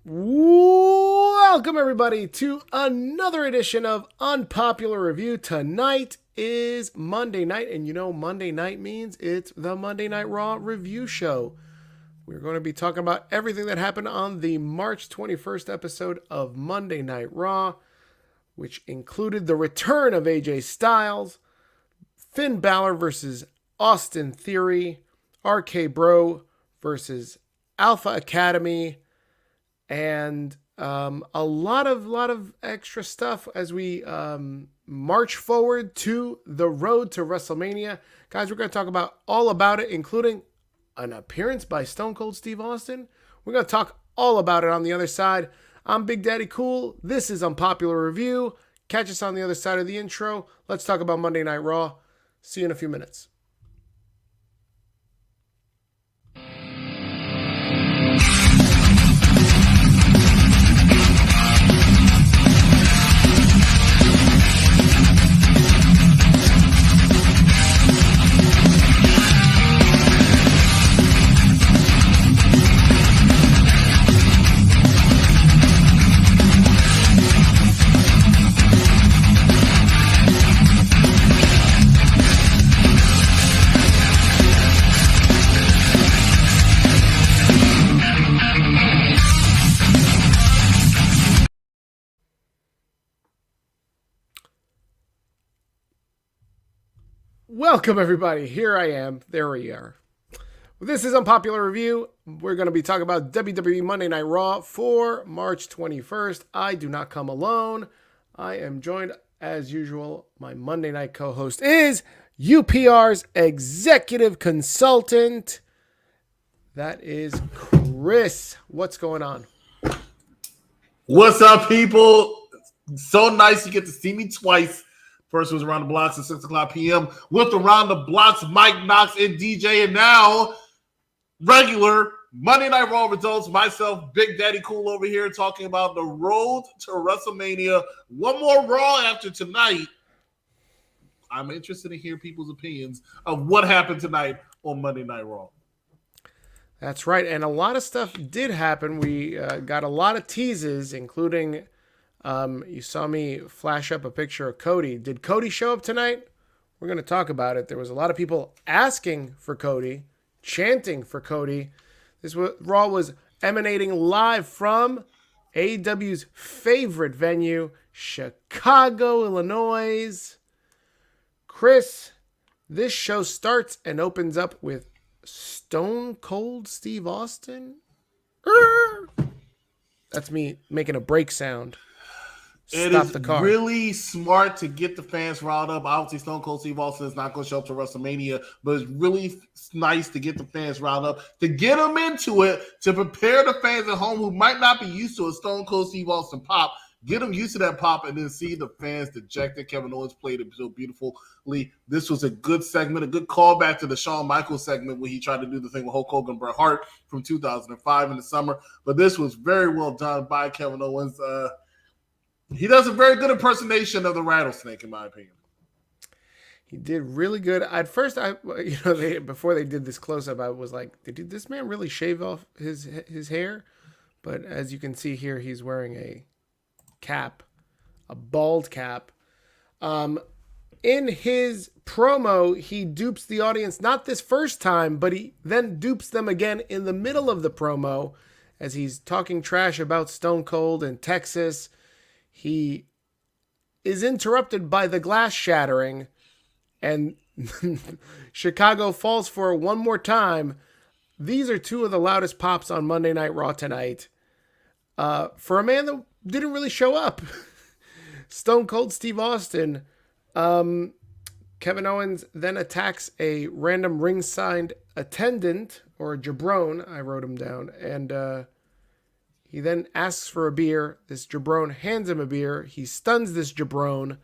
Welcome, everybody, to another edition of Unpopular Review. Tonight is Monday night, and you know Monday night means it's the Monday Night Raw review show. We're going to be talking about everything that happened on the March 21st episode of Monday Night Raw, which included the return of AJ Styles, Finn Balor versus Austin Theory, RkBRO versus Alpha Academy, and a lot of extra stuff as we march forward to the road to WrestleMania. Guys, we're going to talk about all about it, including an appearance by StoneCold Steve Austin. We're going to talk all about it on the other side. I'm Big Daddy Cool. This is Unpopular Review. Catch us on the other side of the intro. Let's talk about Monday Night Raw. See you in a few minutes. Welcome, everybody. Here I am. There we are. This is Unpopular Review. We're going to be talking about WWE Monday Night Raw for March 21st. I do not come alone. I am joined, as usual, my Monday night co-host is UPR's executive consultant. That is Chris. What's going on? What's up, people? So nice you get to see me twice. First was Around the Blocks at 6 o'clock p.m. with Around the Blocks, Mike Knox and DJ. And now, regular Monday Night Raw results. Myself, Big Daddy Cool over here talking about the road to WrestleMania. One more Raw after tonight. I'm interested to hear people's opinions of what happened tonight on Monday Night Raw. That's right. And a lot of stuff did happen. We got a lot of teases, including... you saw me flash up a picture of Cody. Did Cody show up tonight? We're going to talk about it. There was a lot of people asking for Cody, chanting for Cody. This Raw was emanating live from AEW's favorite venue, Chicago, Illinois. Chris, this show starts and opens up with StoneCold Steve Austin. That's me making a break sound. It is really smart to get the fans riled up. Obviously, Stone Cold Steve Austin is not going to show up to WrestleMania, but it's really nice to get the fans riled up, to get them into it, to prepare the fans at home who might not be used to a Stone Cold Steve Austin pop, get them used to that pop, and then see the fans dejected. Kevin Owens played it so beautifully. This was a good segment, a good callback to the Shawn Michaels segment when he tried to do the thing with Hulk Hogan and Bret Hart from 2005 in the summer. But this was very well done by Kevin Owens. He does a very good impersonation of the rattlesnake, in my opinion. He did really good. At first, before they did this close-up, I was like, did this man really shave off his hair? But as you can see here, he's wearing a cap, a bald cap. In his promo, he dupes the audience, not this first time, but he then dupes them again in the middle of the promo as he's talking trash about Stone Cold in Texas. He is interrupted by the glass shattering, and Chicago falls for it one more time. These are two of the loudest pops on Monday Night Raw tonight. For a man that didn't really show up. Stone Cold Steve Austin. Kevin Owens then attacks a random ringside attendant, or a jabron, I wrote him down, and he then asks for a beer. This jabron hands him a beer. He stuns this jabron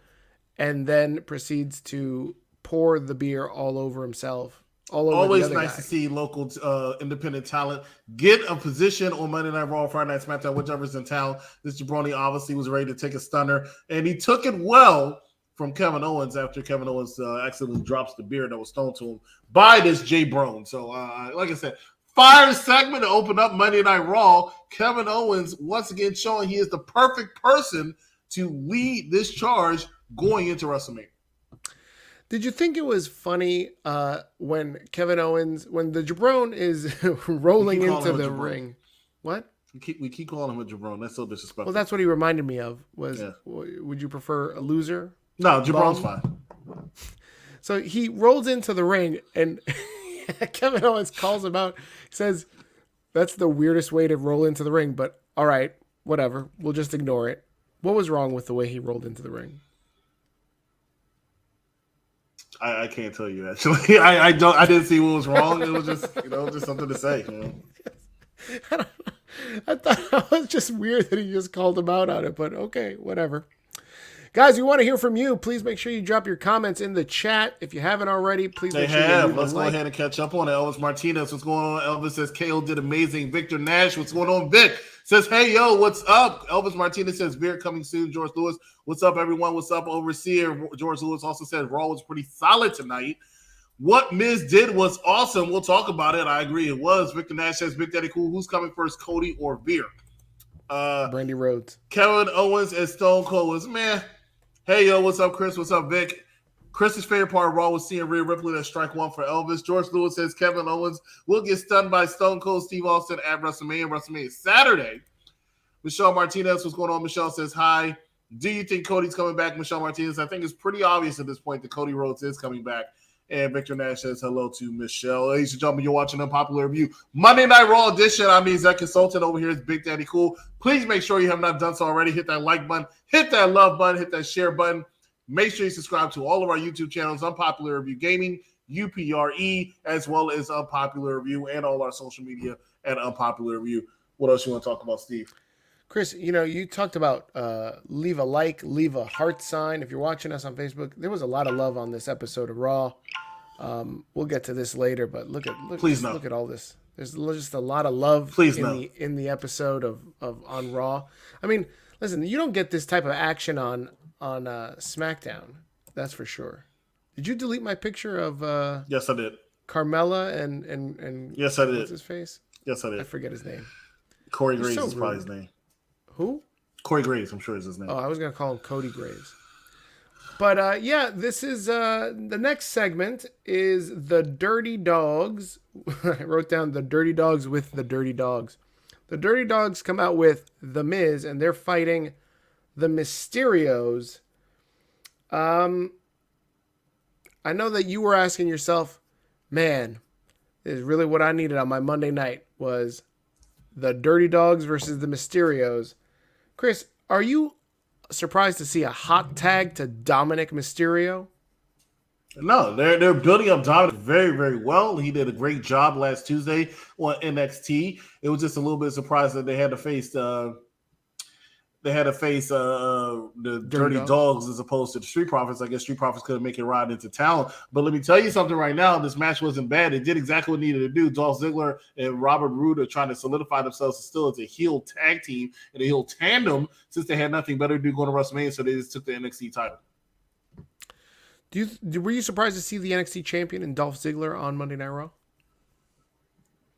and then proceeds to pour the beer all over himself. Always nice to see local independent talent get a position on Monday Night Raw, Friday Night SmackDown, whichever's in town. This jabroni obviously was ready to take a stunner, and he took it well from Kevin Owens after Kevin Owens accidentally drops the beer that was thrown to him by this J. Brown. So, like I said, Fire segment to open up Monday Night Raw. Kevin Owens once again showing he is the perfect person to lead this charge going into WrestleMania. Did you think it was funny when Kevin Owens, when the jabron is rolling into the ring? What? We keep calling him a jabron. That's so disrespectful. Well, that's what he reminded me of. Would you prefer a loser? No, jabron's fine. So he rolls into the ring, and Kevin Owens calls him out. Says, that's the weirdest way to roll into the ring, but all right, whatever. We'll just ignore it. What was wrong with the way he rolled into the ring? I can't tell you actually. I didn't see what was wrong. It was just just something to say. I thought it was just weird that he just called him out on it, but okay, whatever. Guys, we want to hear from you. Please make sure you drop your comments in the chat. If you haven't already, please make sure you leave Let's go ahead and catch up on it. Elvis Martinez, what's going on? Elvis says KO did amazing. Victor Nash, what's going on? Vic says, hey, yo, what's up? Elvis Martinez says, beer coming soon. George Lewis, what's up, everyone? What's up, Overseer? George Lewis also said Raw was pretty solid tonight. What Miz did was awesome. We'll talk about it. I agree it was. Victor Nash says, Big Daddy Cool, who's coming first, Cody or Veer? Brandy Rhodes. Kevin Owens and Stone Cold was, man. Hey, yo, what's up, Chris? What's up, Vic? Chris's favorite part of Raw was seeing Rhea Ripley at strike one for Elvis. George Lewis says Kevin Owens will get stunned by Stone Cold Steve Austin at WrestleMania Saturday. Michelle Martinez, what's going on? Michelle says, hi. Do you think Cody's coming back, Michelle Martinez? I think it's pretty obvious at this point that Cody Rhodes is coming back. And Victor Nash says hello to Michelle. Ladies and gentlemen, you're watching Unpopular Review. Monday Night Raw edition. I'm the exec consultant over here. It's Big Daddy Cool. Please make sure you have not done so already. Hit that like button. Hit that love button. Hit that share button. Make sure you subscribe to all of our YouTube channels, Unpopular Review Gaming, UPRE, as well as Unpopular Review, and all our social media at Unpopular Review. What else you want to talk about, Steve? Chris, you talked about leave a like, leave a heart sign. If you're watching us on Facebook, there was a lot of love on this episode of Raw. We'll get to this later, but look at all this. There's just a lot of love in the episode of on Raw. I mean, listen, you don't get this type of action on SmackDown. That's for sure. Did you delete my picture of? Yes, I did. Carmella and yes, I did. What's his face? Yes, I did. I forget his name. Corey Graves is probably his name. Who? Corey Graves, I'm sure is his name. Oh, I was going to call him Cody Graves. But, this is the next segment is the Dirty Dogs. I wrote down the Dirty Dogs with the Dirty Dogs. The Dirty Dogs come out with The Miz, and they're fighting the Mysterios. I know that you were asking yourself, man, this is really what I needed on my Monday night was the Dirty Dogs versus the Mysterios. Chris, are you surprised to see a hot tag to Dominic Mysterio? No, they're building up Dominic very, very well. He did a great job last Tuesday on NXT. It was just a little bit surprised that they had to face the Dirty Dogs as opposed to the Street Profits. I guess Street Profits couldn't make it ride into town. But let me tell you something right now. This match wasn't bad. It did exactly what it needed to do. Dolph Ziggler and Robert Roode are trying to solidify themselves still as a heel tag team and a heel tandem since they had nothing better to do going to WrestleMania, so they just took the NXT title. Were you surprised to see the NXT champion and Dolph Ziggler on Monday Night Raw?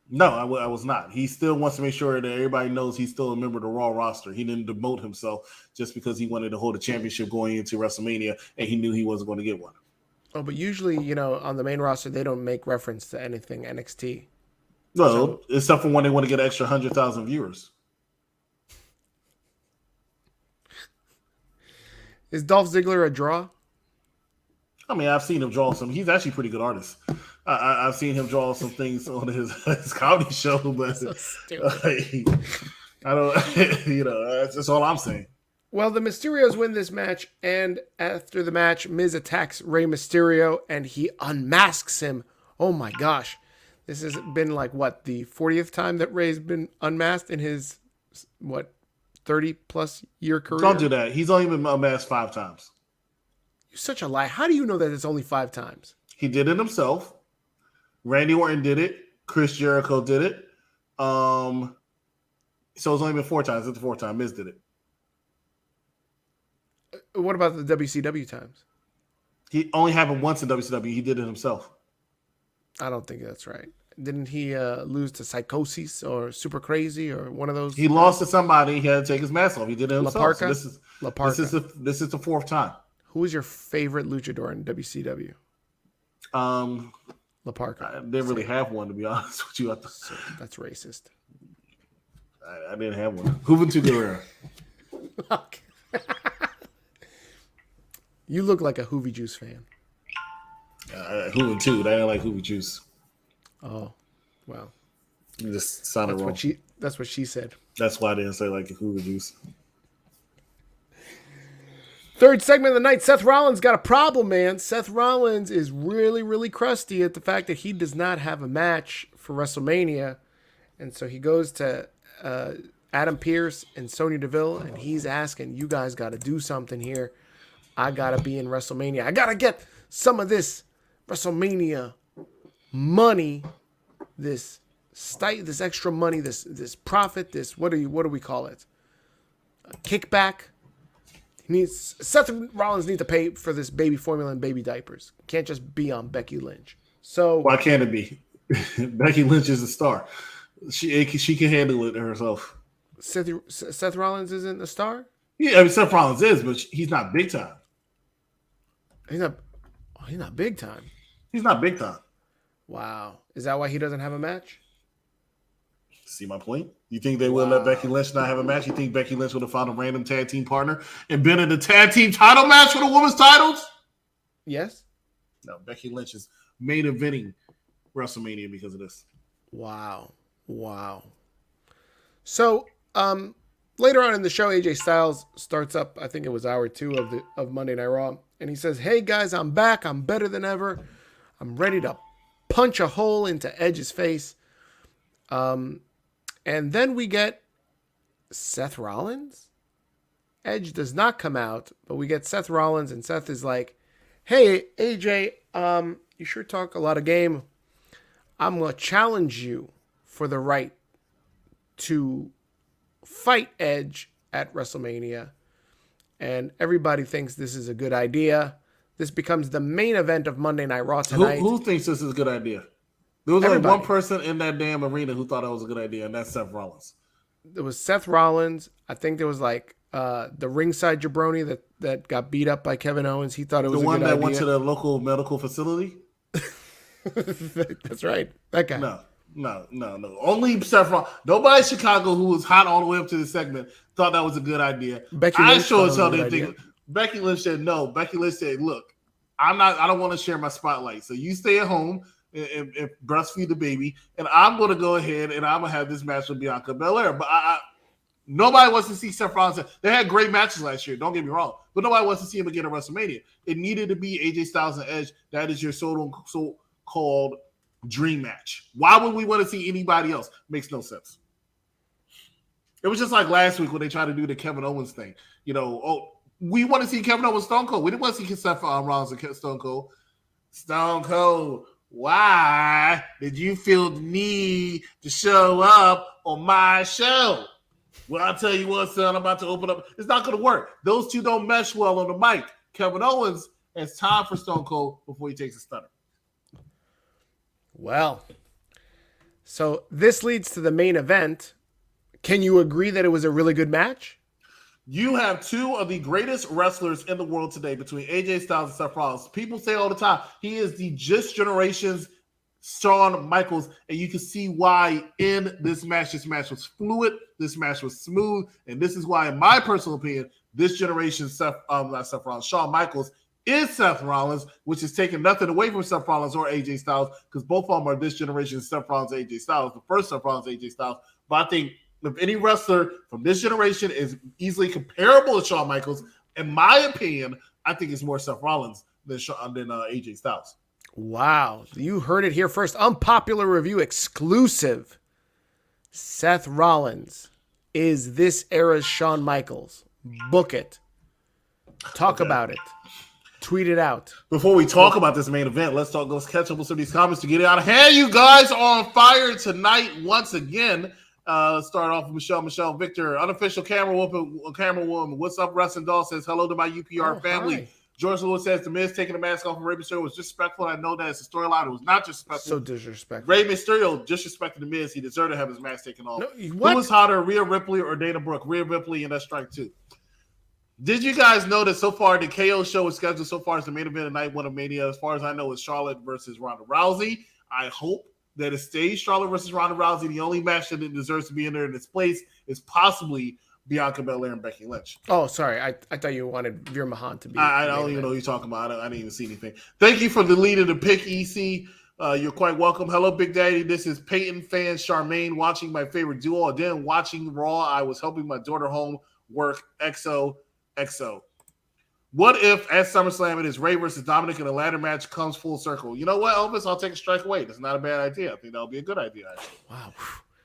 No, I was not. He still wants to make sure that everybody knows he's still a member of the Raw roster. He didn't demote himself just because he wanted to hold a championship going into WrestleMania and he knew he wasn't going to get one. Oh, but usually, on the main roster, they don't make reference to anything NXT. No, except for when they want to get an extra 100,000 viewers. Is Dolph Ziggler a draw? I mean, I've seen him draw some. He's actually a pretty good artist. I've seen him draw some things on his comedy show, but so I don't. That's all I'm saying. Well, the Mysterios win this match, and after the match, Miz attacks Rey Mysterio, and he unmasks him. Oh my gosh, this has been like the 40th time that Rey's been unmasked in his 30+ year career. Don't do that. He's only been unmasked 5 times. You're such a lie. How do you know that it's only 5 times? He did it himself. Randy Orton did it. Chris Jericho did it. So it's only been 4 times. That's the 4th time Miz did it. What about the WCW times? He only happened once in WCW. He did it himself. I don't think that's right. Didn't he lose to Psychosis or Super Crazy or one of those? He lost to somebody. He had to take his mask off. He did it himself. So this is the fourth time. Who is your favorite luchador in WCW? La Parka. I didn't really have one, to be honest with you. That's racist. I didn't have one. Juventud Guerrero. You look like a Hoovy Juice fan. Juventud. I didn't like Hoovy Juice. Oh, well. You just sounded wrong. That's what she said. That's why I didn't say like a Hoovy Juice. Third segment of the night, Seth Rollins got a problem, man. Seth Rollins is really, really crusty at the fact that he does not have a match for WrestleMania. And so he goes to Adam Pearce and Sonya Deville, and he's asking, you guys got to do something here. I got to be in WrestleMania. I got to get some of this WrestleMania money, this extra money, this profit, this, what do we call it? A kickback. Seth Rollins needs to pay for this baby formula and baby diapers. Can't just be on Becky Lynch. So why can't it be? Becky Lynch is a star. She can handle it herself. Seth Rollins isn't a star? Yeah, I mean Seth Rollins is, but he's not big time. He's not big time. He's not big time. Wow. Is that why he doesn't have a match? See my point? You think they would let Becky Lynch not have a match? You think Becky Lynch would have found a random tag team partner and been in the tag team title match for the women's titles? Yes. No, Becky Lynch is main eventing WrestleMania because of this. Wow. So, later on in the show, AJ Styles starts up, I think it was hour 2 of Monday Night Raw, and he says, hey guys, I'm back. I'm better than ever. I'm ready to punch a hole into Edge's face. And then we get Seth Rollins. Edge does not come out, but we get Seth Rollins, and Seth is like, hey, AJ, you sure talk a lot of game. I'm going to challenge you for the right to fight Edge at WrestleMania. And everybody thinks this is a good idea. This becomes the main event of Monday Night Raw tonight. Who thinks this is a good idea? There was only one person in that damn arena who thought it was a good idea, and that's Seth Rollins. There was Seth Rollins. I think there was like the ringside jabroni that got beat up by Kevin Owens. He thought it was a good idea. The one that went to the local medical facility? That's right. That guy. No. Only Seth Rollins. Nobody in Chicago who was hot all the way up to this segment thought that was a good idea. Becky Lynch said no. Becky Lynch said, look, I don't want to share my spotlight. So you stay at home and breastfeed the baby, and I'm going to go ahead and I'm going to have this match with Bianca Belair. But nobody wants to see Seth Rollins. They had great matches last year, don't get me wrong, but nobody wants to see him again at WrestleMania. It needed to be AJ Styles and Edge. That is your so-called dream match. Why would we want to see anybody else? Makes no sense. It was just like last week when they tried to do the Kevin Owens thing. We want to see Kevin Owens Stone Cold. We didn't want to see Seth Rollins and Stone Cold. Stone Cold, why did you feel the need to show up on my show? Well, I'll tell you what, son, I'm about to open up. It's not going to work. Those two don't mesh well on the mic. Kevin Owens has time for Stone Cold before he takes a stunner. Well, so this leads to the main event. Can you agree that it was a really good match? You have two of the greatest wrestlers in the world today between AJ Styles and Seth Rollins. People say all the time, he is the Just Generation's Shawn Michaels, and you can see why in this match. This match was fluid. This match was smooth, and this is why, in my personal opinion, this generation Shawn Michaels is Seth Rollins, which is taking nothing away from Seth Rollins or AJ Styles, because both of them are this generation Seth Rollins and AJ Styles, the first Seth Rollins AJ Styles. But I think if any wrestler from this generation is easily comparable to Shawn Michaels, in my opinion, I think it's more Seth Rollins than AJ Styles. Wow. You heard it here first. Unpopular review exclusive. Seth Rollins is this era's Shawn Michaels. Book it. Talk about it. Tweet it out. Before we talk about this main event, let's catch up with some of these comments to get it out of hand. You guys are on fire tonight once again. Let's start off with Michelle Victor, unofficial camera woman. What's up, Wrestling Doll? Says hello to my UPR family. Hi. George Lewis says The Miz taking the mask off of Rey Mysterio was disrespectful. I know that it's a storyline. It was not disrespectful. So disrespectful. Rey Mysterio disrespected The Miz. He deserved to have his mask taken off. No, who was hotter, Rhea Ripley or Dana Brooke? Rhea Ripley, and that's strike 2. Did you guys know that so far the KO show is scheduled so far as the main event of Night 1 of Mania? As far as I know, it's Charlotte versus Ronda Rousey. I hope that it stays Charlotte versus Ronda Rousey. The only match that it deserves to be in there in its place is possibly Bianca Belair and Becky Lynch. Oh, sorry. I thought you wanted Veer Mahan to be. I don't even know what you're talking about. I didn't even see anything. Thank you for the lead of the pick, EC. You're quite welcome. Hello, Big Daddy. This is Peyton fan Charmaine watching my favorite duo. And then watching Raw, I was helping my daughter home work. XOXO. What if at SummerSlam it is Rey versus Dominic and the ladder match comes full circle? You know what, Elvis? I'll take a strike away. That's not a bad idea. I think that'll be a good idea, actually. Wow.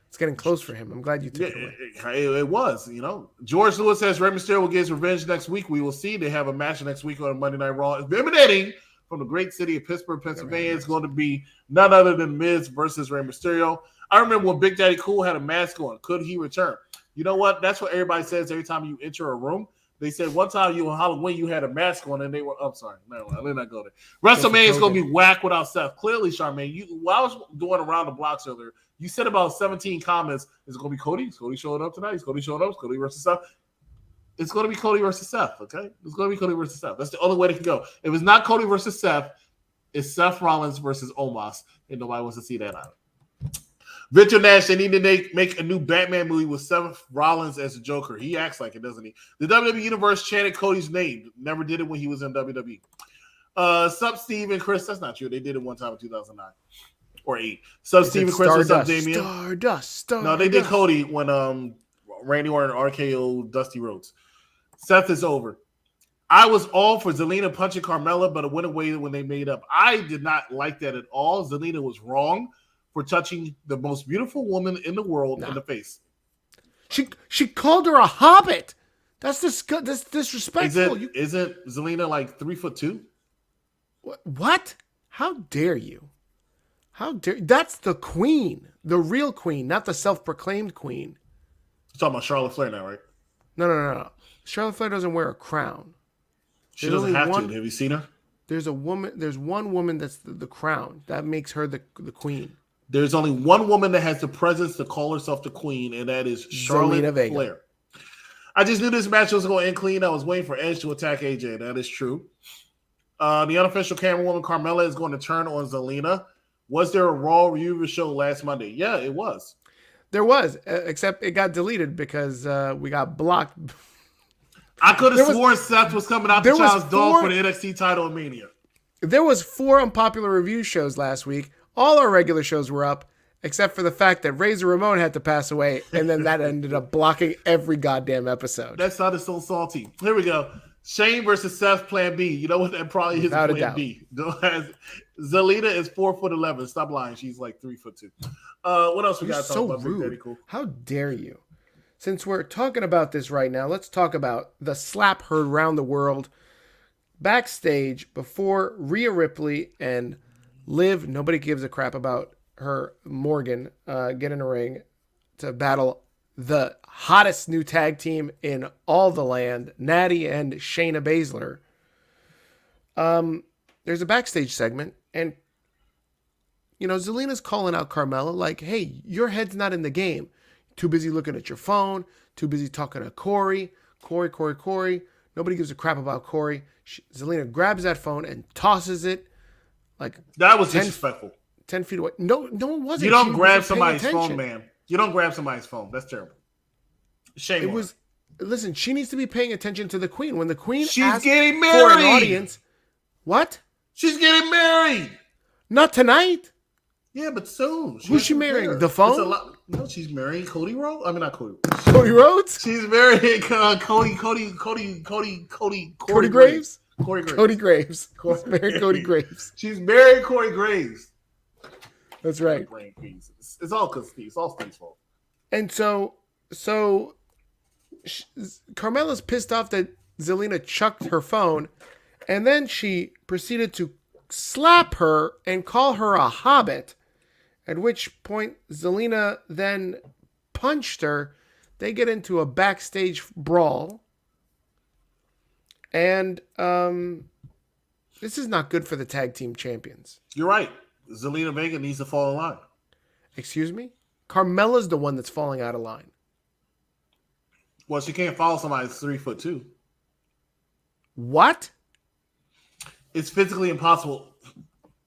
It's getting close for him. I'm glad you took it away. It was, George Lewis says Rey Mysterio will get his revenge next week. We will see. They have a match next week on Monday Night Raw. It's emanating from the great city of Pittsburgh, Pennsylvania. It's going to be none other than Miz versus Rey Mysterio. I remember when Big Daddy Cool had a mask on. Could he return? You know what? That's what everybody says every time you enter a room. They said one time you on Halloween you had a mask on and they were. I'm sorry, no, let not go there. WrestleMania is going to be whack without Seth. Clearly, Charmaine. While I was doing around the blocks earlier, you said about 17 comments. Is it going to be Cody? Is Cody showing up tonight? Is Cody showing up? Is Cody versus Seth? It's going to be Cody versus Seth. Okay, it's going to be Cody versus Seth. That's the only way it can go. If it's not Cody versus Seth, it's Seth Rollins versus Omos, and nobody wants to see that either. Victor Nash, they need to make a new Batman movie with Seth Rollins as a Joker. He acts like it, doesn't he? The WWE Universe chanted Cody's name. Never did it when he was in WWE. Sup, Steve and Chris. That's not true. They did it one time in 2009 or 8. Sup, Steve and Chris. What's up, Damian? Stardust. No, they did Cody when Randy Orton RKO Dusty Rhodes. Seth is over. I was all for Zelina punching Carmella, but it went away when they made up. I did not like that at all. Zelina was wrong for touching the most beautiful woman in the world in the face. She called her a hobbit. That's disrespectful. Isn't Zelina like 3'2"? What? How dare you? That's the queen, the real queen, not the self-proclaimed queen. You're talking about Charlotte Flair now, right? No. Charlotte Flair doesn't wear a crown. She doesn't have to. Have you seen her? There's one woman that's the crown. That makes her the queen. There's only one woman that has the presence to call herself the queen, and that is Charlotte Flair. I just knew this match was going to end clean. I was waiting for Edge to attack AJ. That is true. The unofficial camera woman, Carmella, is going to turn on Zelina. Was there a Raw review show last Monday? Yeah, it was. There was, except it got deleted because we got blocked. I could have sworn Seth was coming out the child's dog for the NXT title in Mania. There was 4 unpopular review shows last week. All our regular shows were up, except for the fact that Razor Ramon had to pass away, and then that ended up blocking every goddamn episode. That sounded so salty. Here we go. Shane versus Seth, Plan B. You know what? That probably is Plan B. Zelina is 4'11". Stop lying. She's like 3'2". What else we got to talk about? So rude. Cool. How dare you? Since we're talking about this right now, let's talk about the slap heard around the world. Backstage, before Rhea Ripley and Liv, nobody gives a crap about her, Morgan, get in a ring to battle the hottest new tag team in all the land, Nattie and Shayna Baszler. There's a backstage segment, and Zelina's calling out Carmella like, hey, your head's not in the game. Too busy looking at your phone, too busy talking to Corey. Nobody gives a crap about Corey. Zelina grabs that phone and tosses it. Like that was disrespectful. 10 feet away. No, it wasn't. You don't grab somebody's phone, man. You don't grab somebody's phone. That's terrible. Shame on her. Listen, she needs to be paying attention to the queen. When the queen she's getting married for an audience. What? She's getting married. Not tonight. Yeah, but soon. Who's she marrying? The phone? No, she's marrying Cody Rhodes. I mean, not Cody. Cody Rhodes? She's marrying Cody Graves? Cody Graves. She's married Cody Graves. She's married Corey Graves. That's right. It's all because Steve. It's all Steve's fault. And so Carmella's pissed off that Zelina chucked her phone, and then she proceeded to slap her and call her a hobbit, at which point Zelina then punched her. They get into a backstage brawl, and This is not good for the tag team champions. You're right. Zelina Vega needs to fall in line. Excuse me? Carmella's the one that's falling out of line. Well, she can't follow somebody that's 3'2". What? It's physically impossible.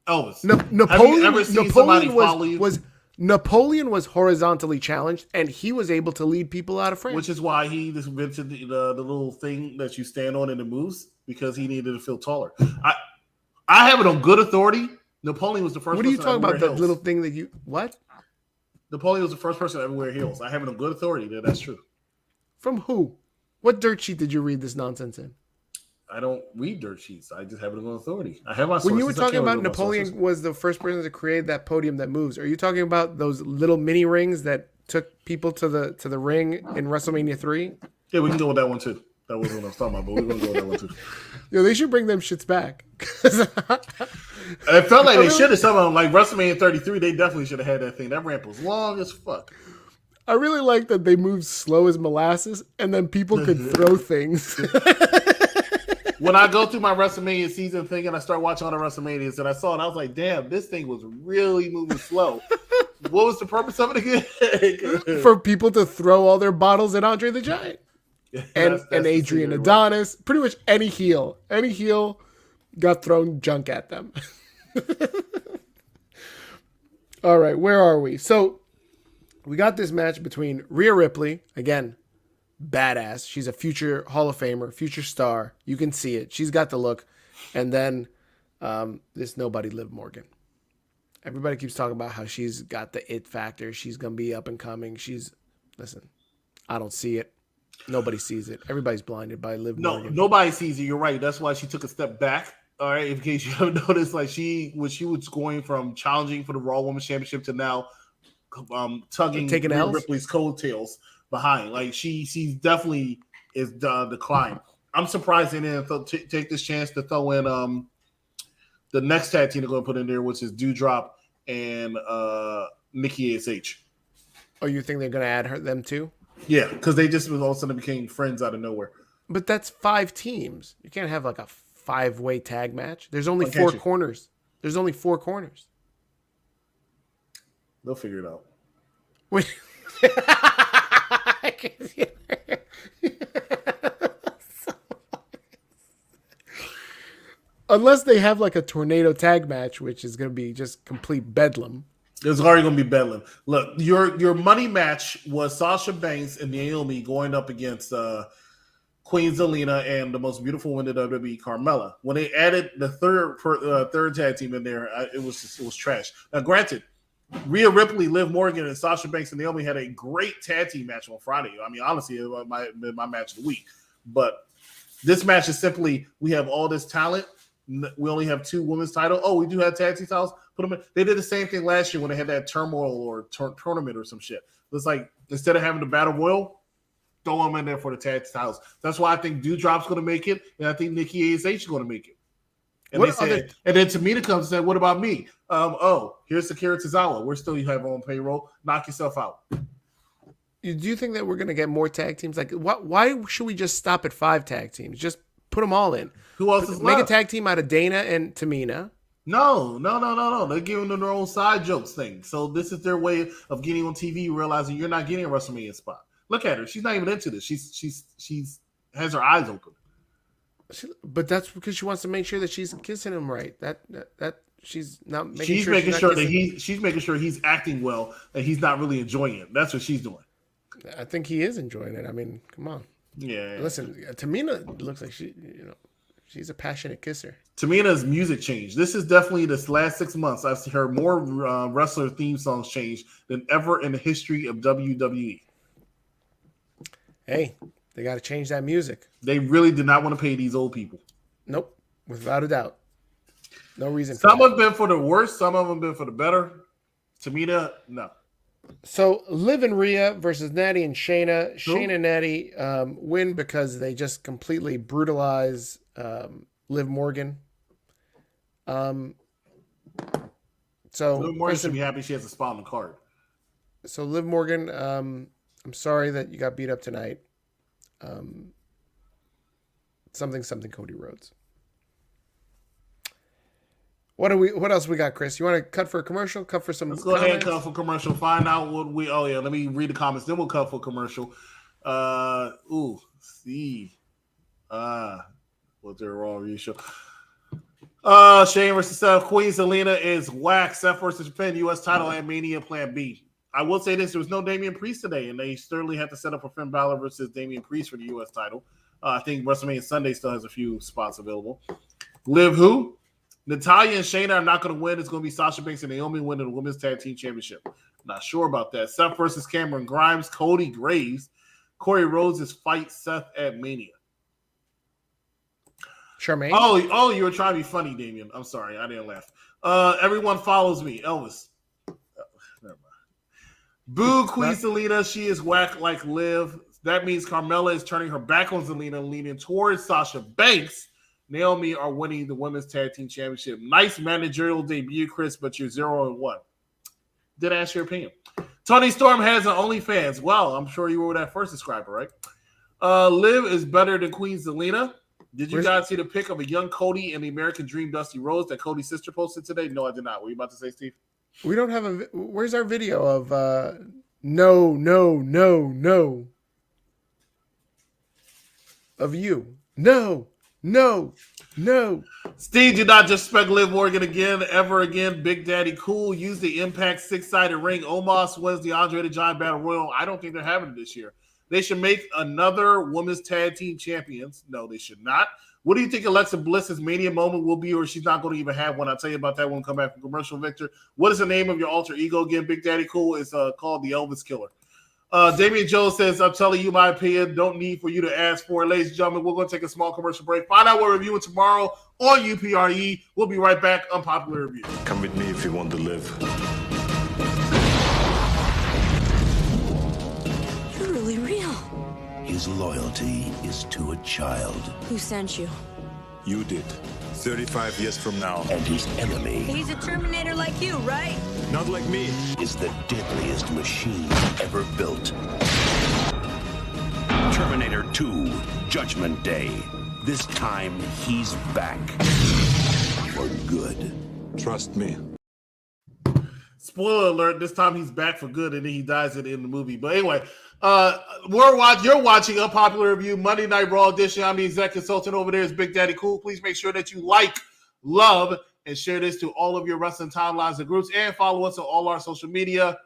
Elvis. Napoleon, have you ever seen somebody follow you? Napoleon was horizontally challenged, and he was able to lead people out of frame. Which is why he just invented the little thing that you stand on and it moves, because he needed to feel taller. I have it on good authority. Napoleon was the first. What are you talking about? That little thing that you what? Napoleon was the first person to ever wear heels. I have it on good authority that that's true. From who? What dirt sheet did you read this nonsense in? I don't read dirt sheets. I just have it on authority. I have my sources. When you were talking about Napoleon was the first person to create that podium that moves, are you talking about those little mini rings that took people to the ring in WrestleMania 3? Yeah, we can go with that one too. That wasn't what I was talking about, but we're going to go with that one too. Yo, they should bring them shits back. It felt like they should have. Some of them, like WrestleMania 33, they definitely should have had that thing. That ramp was long as fuck. I really like that they moved slow as molasses, and then people could throw things. When I go through my WrestleMania season thing and I start watching all the WrestleManias and I saw it, I was like, damn, this thing was really moving slow. What was the purpose of it again? For people to throw all their bottles at Andre the Giant. And Adrian Adonis. Right. Pretty much any heel got thrown junk at them. All right, where are we? So we got this match between Rhea Ripley, again, badass. She's a future Hall of Famer, future star. You can see it. She's got the look. And then this nobody, Liv Morgan. Everybody keeps talking about how she's got the it factor. She's going to be up and coming. Listen, I don't see it. Nobody sees it. Everybody's blinded by Liv Morgan. No, nobody sees it. You're right. That's why she took a step back. All right, in case you haven't noticed, like she was going from challenging for the Raw Women's Championship to now taking Ripley's coattails behind. Like she's definitely is decline. I'm surprised they didn't take this chance to throw in the next tag team they're going to put in there, which is Doudrop and Nikki ASH. Oh, you think they're going to add them too? Yeah, because they just all of a sudden became friends out of nowhere. But that's 5 teams. You can't have like a 5-way tag match. There's only 4 corners. There's only 4 corners. They'll figure it out. Wait. Unless they have like a tornado tag match, which is going to be just complete bedlam. It's already going to be bedlam. Look, your money match was Sasha Banks and Naomi going up against Queen Zelina and the most beautiful woman in WWE, Carmella. When they added the third tag team in there, it was trash. Now, granted, Rhea Ripley, Liv Morgan, and Sasha Banks and Naomi had a great tag team match on Friday. I mean, honestly, it might have been my match of the week. But this match is simply, we have all this talent. We only have 2 women's titles. Oh, we do have tag team titles. Put them in. They did the same thing last year when they had that turmoil or tournament or some shit. It's like, instead of having the battle royal, throw them in there for the tag titles. That's why I think Doudrop's going to make it, and I think Nikki ASH is going to make it. And and then Tamina comes and said, "What about me? Here's Sakura Tozawa. We're still you have on payroll. Knock yourself out." Do you think that we're going to get more tag teams? Like, why should we just stop at 5 tag teams? Just put them all in. Who else is Make left? a tag team out of Dana and Tamina. No. They're giving them their own side jokes thing. So this is their way of getting on TV, realizing you're not getting a WrestleMania spot. Look at her. She's not even into this. She's has her eyes open. But that's because she wants to make sure that she's kissing him right. That she's not making she's sure making she's sure that she's making sure he's acting well and he's not really enjoying it. That's what she's doing. I think he is enjoying it. I mean, come on. Yeah. Listen, Tamina looks like she's a passionate kisser. Tamina's music changed. This is definitely this last 6 months. I've heard more wrestler theme songs change than ever in the history of WWE. Hey, they got to change that music. They really did not want to pay these old people. Nope, without a doubt. No reason. Some have been for the worse. Some of them been for the better. Tamina, no. So Liv and Rhea versus Nattie and Shayna. Shayna and Nattie win because they just completely brutalize Liv Morgan. So Liv Morgan should be happy she has a spot on the card. So Liv Morgan, I'm sorry that you got beat up tonight. Something Cody Rhodes. What else we got, Chris? You want to cut for a commercial? Cut for some. Let's go ahead and cut for commercial. Find out what we. Oh yeah, let me read the comments. Then we'll cut for commercial. See. What's their Raw review show? Shane versus Seth. Queen Zelina is whack. Seth versus Japan U.S. title and Mania Plan B. I will say this: there was no Damian Priest today, and they certainly had to set up for Finn Balor versus Damian Priest for the U.S. title. I think WrestleMania Sunday still has a few spots available. Liv who? Natalya and Shayna are not going to win. It's going to be Sasha Banks and Naomi winning the Women's Tag Team Championship. Not sure about that. Seth versus Cameron Grimes, Cody Graves, Corey Rhodes fight Seth at Mania. Charmaine. Oh, you were trying to be funny, Damien. I'm sorry, I didn't laugh. Everyone follows me, Elvis. Never mind. Boo, Queen Zelina. She is whack like Liv. That means Carmella is turning her back on Zelina and leaning towards Sasha Banks. Naomi are winning the Women's Tag Team Championship. Nice managerial debut, Chris, but you're 0-1. Did I ask your opinion? Tony Storm has an OnlyFans. Well, I'm sure you were that first subscriber, right? Liv is better than Queen Zelina. Did you guys see the pic of a young Cody and the American Dream Dusty Rhodes that Cody's sister posted today? No, I did not. What were you about to say, Steve? We don't have a... Where's our video of no of you? No. Steve, do not disrespect Liv Morgan ever again. Big Daddy Cool. Use the Impact 6-sided ring. Omos wins the Andre the Giant Battle Royal. I don't think they're having it this year. They should make another Women's Tag Team Champions. No, they should not. What do you think Alexa Bliss's Mania moment will be, or she's not going to even have one? I'll tell you about that when we come back from commercial, Victor. What is the name of your alter ego again, Big Daddy Cool? It's called the Elvis Killer. Damian Jones says, I'm telling you my opinion. Don't need for you to ask for it. Ladies and gentlemen, we're going to take a small commercial break. Find out what we're reviewing tomorrow on UPRE. We'll be right back. Unpopular Review. Come with me if you want to live. You're really real. His loyalty is to a child. Who sent you? You did. 35 years from now. And his enemy He's a Terminator like you, right? Not like me. is the deadliest machine ever built. Terminator 2, Judgment Day. This time, he's back. For good. Trust me. Spoiler alert, this time he's back for good, and then he dies in the movie. But anyway, you're watching Unpopular Review, Monday Night Raw edition. I'm the exec consultant over there. Is Big Daddy Cool. Please make sure that you like, love, and share this to all of your wrestling timelines and groups, and follow us on all our social media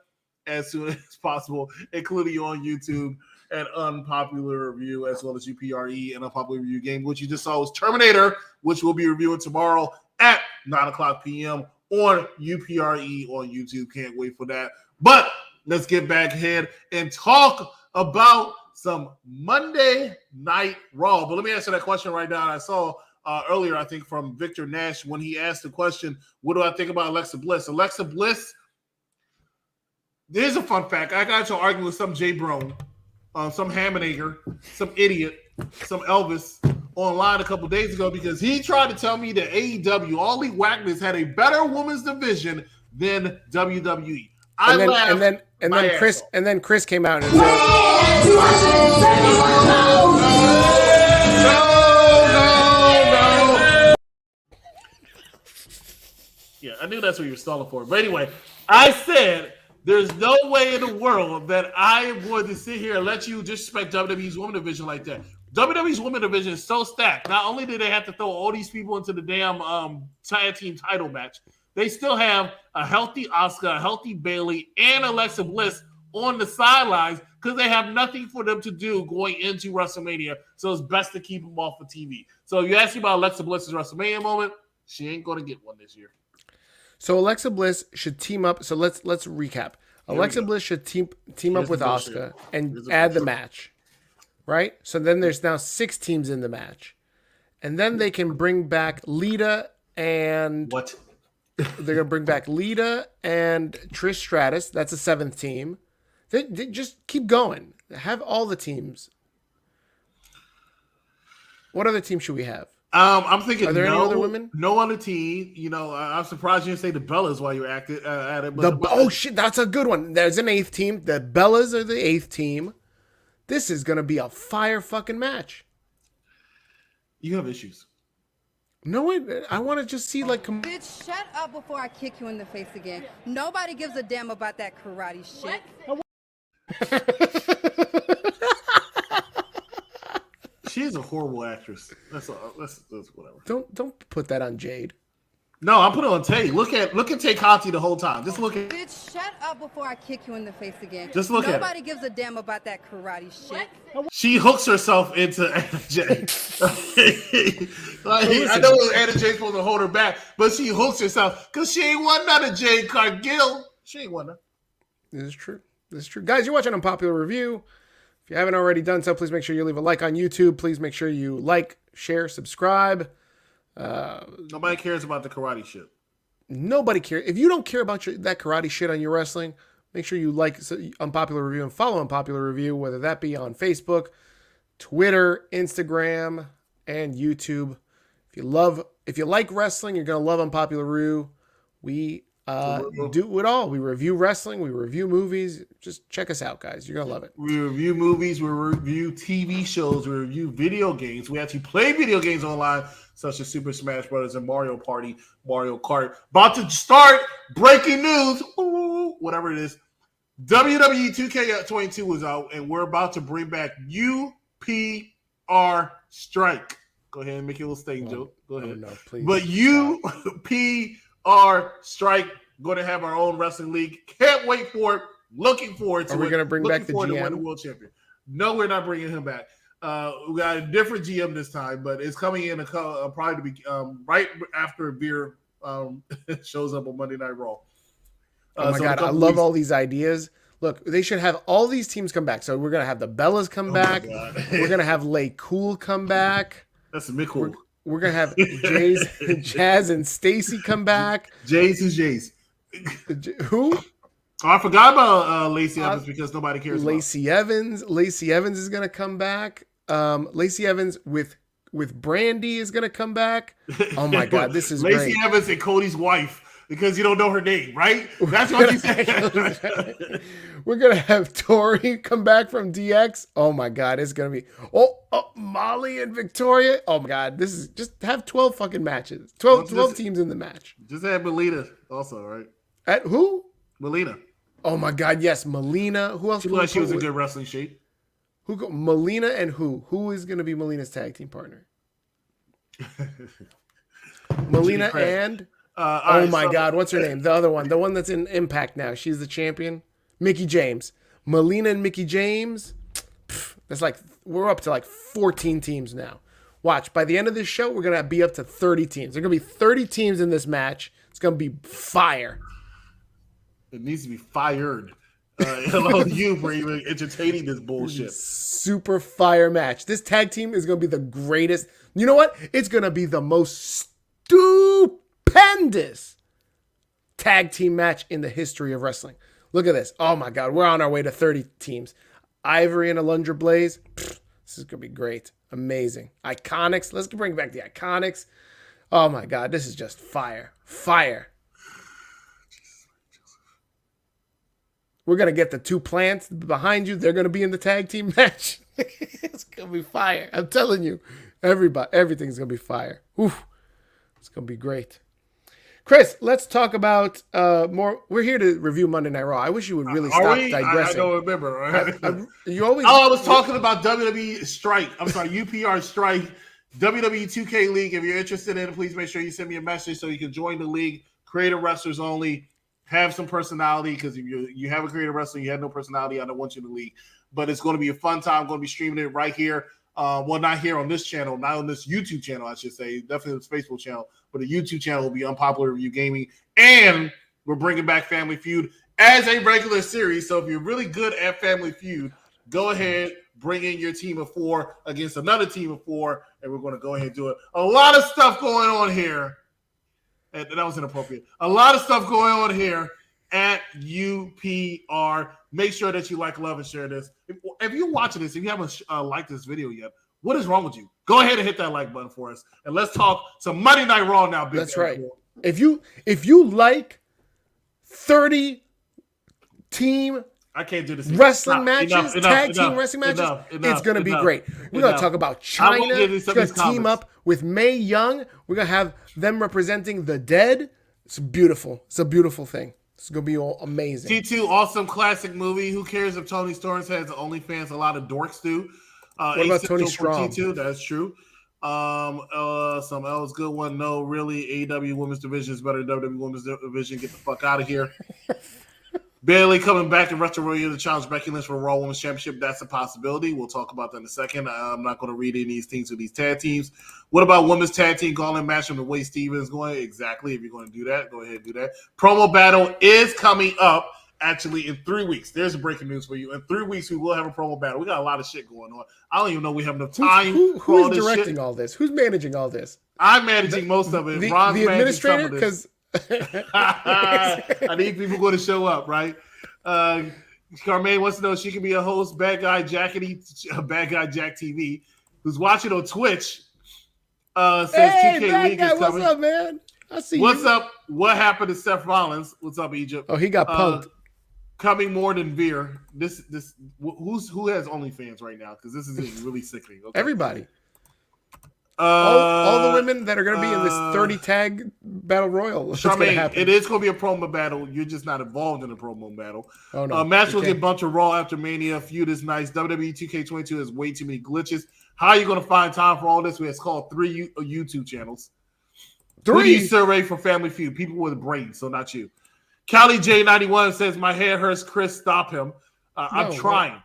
as soon as possible, including you on YouTube at Unpopular Review, as well as UPRE and Unpopular Review Game, which you just saw was Terminator, which we'll be reviewing tomorrow at 9:00 p.m. on UPRE on YouTube. Can't wait for that. But let's get back ahead and talk about some Monday Night Raw. But let me answer that question right now. I saw earlier, I think, from Victor Nash when he asked the question, what do I think about Alexa Bliss? Alexa Bliss, there's a fun fact. I got to argue with some Jay Brown, some Hammenager, some idiot, some Elvis online a couple days ago because he tried to tell me that AEW, All Elite Whackness, had a better women's division than WWE. And then Chris came out and said, No. Yeah, I knew that's what you were stalling for. But anyway, I said there's no way in the world that I am going to sit here and let you disrespect WWE's women division like that. WWE's women division is so stacked. Not only did they have to throw all these people into the damn tag team title match, they still have a healthy Asuka, a healthy Bayley, and Alexa Bliss on the sidelines because they have nothing for them to do going into WrestleMania. So it's best to keep them off of TV. So if you ask me about Alexa Bliss's WrestleMania moment, she ain't going to get one this year. So Alexa Bliss should team up. So let's recap. Alexa Bliss should team up with Asuka and add the match, right? So then there's now 6 teams in the match, and then they can bring back Lita and what? They're gonna bring back Lita and Trish Stratus. That's a 7th team. They just keep going. Have all the teams. What other team should we have? I'm thinking. Are there any other women? No other team. You know, I'm surprised you didn't say the Bellas while you acted at it. But oh shit, that's a good one. There's an 8th team. The Bellas are the 8th team. This is gonna be a fire fucking match. You have issues. No, wait, I want to just see like. Bitch, shut up before I kick you in the face again. Nobody gives a damn about that karate shit. She's a horrible actress. That's whatever. Don't put that on Jade. No, I'm putting it on Tay. Look at Tay Conti the whole time. Just look at. Bitch, shut up before I kick you in the face again. Just look at her. Nobody gives a damn about that karate shit. She hooks herself into Anna Jay. I know Anna Jay's supposed to hold her back, but she hooks herself because she ain't won none of Jade Cargill. She ain't won none. This is true. Guys, you're watching Unpopular Review. If you haven't already done so, please make sure you leave a like on YouTube. Please make sure you like, share, subscribe. Nobody cares about the karate shit. Nobody cares. If you don't care about that karate shit on your wrestling, make sure you like Unpopular Review and follow Unpopular Review, whether that be on Facebook, Twitter, Instagram, and YouTube. If you like wrestling, you're gonna love Unpopular Review. We do it all. We review wrestling. We review movies. Just check us out, guys. You're gonna love it. We review movies. We review TV shows. We review video games. We actually play video games online, such as Super Smash Bros. And Mario Party, Mario Kart. About to start. Breaking news. Ooh, whatever it is. WWE 2K22 is out, and we're about to bring back UPR Strike. Go ahead and make your little statement joke. Go ahead. No, please. But UPR Strike, going to have our own wrestling league. Can't wait for it. Looking forward to it. Are we going to bring back the GM? To win the world champion. No, we're not bringing him back. We got a different GM this time, but it's coming in probably to be right after Veer shows up on Monday Night Raw. Oh my God, I love all these ideas. Look, they should have all these teams come back. So we're going to have the Bellas come back. We're going to have Lay Cool come back. That's a big cool. We're going to have Jazz and Stacy come back. Who's Jays? Who? Oh, I forgot about Lacey Evans because nobody cares about Lacey Evans. Lacey Evans is going to come back. Lacey Evans with Brandy is going to come back. Oh my God, this is Lacey great. Evans and Cody's wife because you don't know her name, right? That's what you said. We're going to have Tori come back from DX. Oh my God, it's going to be Molly and Victoria. Oh my God, this is just have 12 fucking matches. 12 teams in the match. Just add Melina also, right? At who? Melina. Oh my God, yes, Melina. Who else? She was in good wrestling shape. Melina and who? Who is going to be Melina's tag team partner? Melina and oh my God, what's her name? The other one, the one that's in Impact now. She's the champion. Mickey James. Melina and Mickey James. That's like we're up to like 14 teams now. Watch, by the end of this show, we're gonna be up to 30 teams. There's gonna be 30 teams in this match. It's gonna be fire. It needs to be fired. Hello, you for even entertaining this bullshit. Super fire match. This tag team is going to be the greatest. You know what? It's going to be the most stupendous tag team match in the history of wrestling. Look at this. Oh my God. We're on our way to 30 teams. Ivory and Alundra Blaze. This is going to be great. Amazing. Iconics. Let's bring back the Iconics. Oh my God. This is just fire. Fire. We're going to get the two plants behind you. They're going to be in the tag team match. It's going to be fire. I'm telling you. Everything's going to be fire. Oof. It's going to be great. Chris, let's talk about more. We're here to review Monday Night Raw. I wish you would really stop digressing. I don't remember. I was talking about WWE Strike. I'm sorry, UPR Strike. WWE 2K League. If you're interested in it, please make sure you send me a message so you can join the league. Creative wrestlers only. Have some personality, because if you have a creative wrestler, you have no personality, I don't want you in the league. But it's going to be a fun time. I'm going to be streaming it right here. Well, not here on this channel, not on this YouTube channel, I should say. Definitely this Facebook channel. But the YouTube channel will be Unpopular Review Gaming. And we're bringing back Family Feud as a regular series. So if you're really good at Family Feud, go ahead, bring in your team of 4 against another team of 4, and we're going to go ahead and do it. A lot of stuff going on here. And that was inappropriate. A lot of stuff going on here at UPR. Make sure that you like, love, and share this. If you're watching this, if you haven't liked this video yet, what is wrong with you? Go ahead and hit that like button for us, and let's talk some Monday Night Raw now. That's right. If you like 30 team I can't do this. Wrestling matches, tag team wrestling matches. It's going to be great. We're going to talk about China. It's going to team up with Mae Young. We're going to have them representing the dead. It's beautiful. It's a beautiful thing. It's going to be all amazing. T2, awesome classic movie. Who cares if Tony Storm has OnlyFans? A lot of dorks do. What about Tony Storm? T2, that's true. Some else good one. No, really, AEW Women's Division is better than WWE Women's Division. Get the fuck out of here. Bayley coming back in Retro Royal to challenge Becky Lynch for Raw Women's Championship. That's a possibility. We'll talk about that in a second. I'm not going to read any of these teams with these tag teams. What about Women's Tag Team Gauntlet match from the way Steven is going? Exactly. If you're going to do that, go ahead and do that. Promo battle is coming up actually in 3 weeks. There's a breaking news for you. In 3 weeks, we will have a promo battle. We got a lot of shit going on. I don't even know we have enough time. Who is directing all this? Who's managing all this? I'm managing most of it. Ron's the administrator? Because I need people going to show up, right? Carmaine wants to know if she can be a host. Bad Guy Jack TV, who's watching on Twitch. Says hey, 2K Bad League Guy, is coming. what's up, man? I see What's you. up? What happened to Seth Rollins? What's up, Egypt? Oh, he got punked. Coming more than Veer. Who has OnlyFans right now? Because this is really sickening. Okay. Everybody. All the women that are going to be in this 30 tag battle royal. Charmaine, it is going to be a promo battle. You're just not involved in a promo battle. Oh, no. Match will get bunch of Raw after Mania. Feud is nice. WWE 2K22 has way too many glitches. How are you going to find time for all this? It's called 3 YouTube channels. 3 survey for Family Feud. People with brains, so not you. Callie J91 says, my hair hurts. Chris, stop him. I'm trying.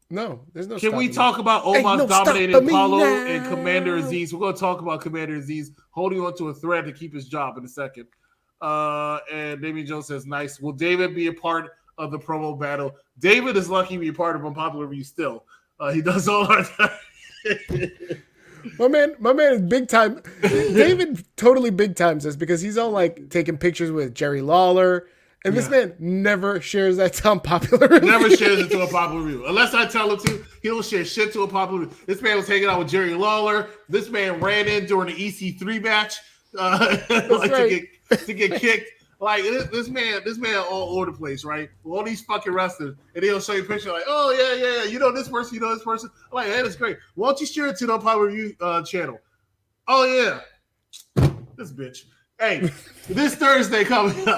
No, there's no. Can we talk about Omos dominating Paulo and Commander Azeez? We're going to talk about Commander Azeez holding on to a thread to keep his job in a second. And Damian Jones says, nice. Will David be a part of the promo battle? David is lucky to be a part of Unpopular Review still. He does all our time. My man is big time. David totally big times this because he's all like taking pictures with Jerry Lawler. And this man never shares that to Unpopular Review. Never shares it to a popular review. Unless I tell him to, he don't share shit to a popular review. This man was hanging out with Jerry Lawler. This man ran in during the EC3 match to get kicked. Like this man all over the place, right? All these fucking wrestlers, and they'll show you a picture like, oh yeah, you know this person, I'm like, that is great. Why don't you share it to the Unpopular Review channel? Oh yeah, this bitch. Hey, this Thursday coming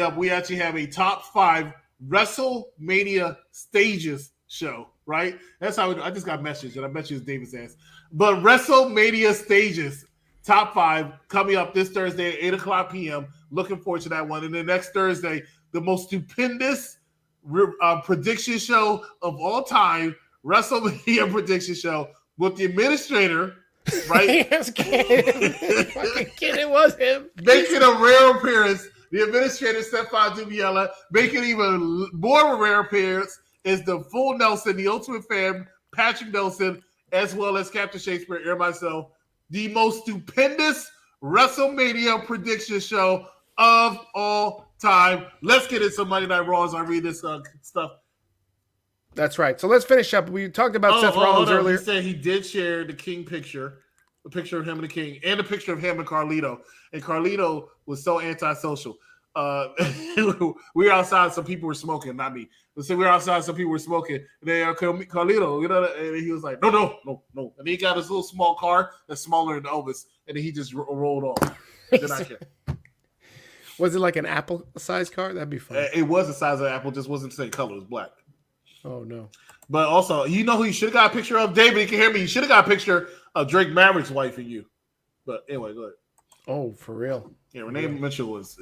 up, we actually have a top 5 WrestleMania stages show, right? That's how I just got a message, and I bet you it's David's ass. But WrestleMania stages, top 5, coming up this Thursday at 8:00 p.m. Looking forward to that one. And then next Thursday, the most stupendous prediction show of all time, WrestleMania prediction show with the administrator, right? Fucking kid, it was him. Making a rare appearance. The administrator, Stefan Dubiella, making even more of a rare appearance is the full Nelson, the Ultimate Fan, Patrick Nelson, as well as Captain Shakespeare and myself. The most stupendous WrestleMania prediction show of all time. Let's get into Monday Night Raw as I read this stuff. That's right. So let's finish up. We talked about Seth Rollins earlier. He said he did share the King picture, a picture of him and the King, and a picture of him and Carlito. And Carlito was so antisocial. We were outside, some people were smoking, not me. Let's say we were outside, some people were smoking. And then Carlito, you know, and he was like, no. And then he got his little small car that's smaller than Elvis, and then he just rolled off. Then I care. Was it like an apple-sized car? That'd be fun. It was the size of an apple, just wasn't the same color. It was black. Oh, no. But also, you know who you should have got a picture of? David, you can hear me. You should have got a picture of Drake Maverick's wife and you. But anyway, go ahead. Oh, for real? Yeah, Renee Mitchell it's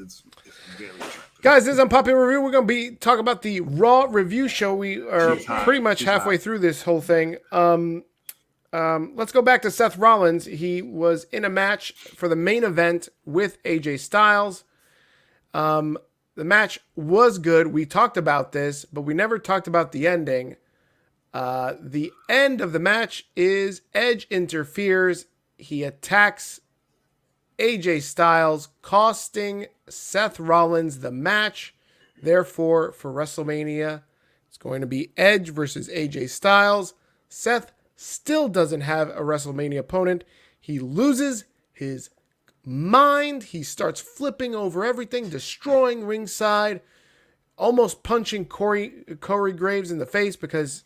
very attractive. Guys, this is Unpopular Review. We're going to be talking about the Raw review show. We are pretty much halfway through this whole thing. Let's go back to Seth Rollins. He was in a match for the main event with AJ Styles. The match was good. We talked about this, but we never talked about the ending. The end of the match is Edge interferes. He attacks AJ Styles, costing Seth Rollins the match. Therefore, for WrestleMania, it's going to be Edge versus AJ Styles. Seth still doesn't have a WrestleMania opponent. He loses his mind. He starts flipping over everything, destroying ringside. almost punching Corey Graves in the face because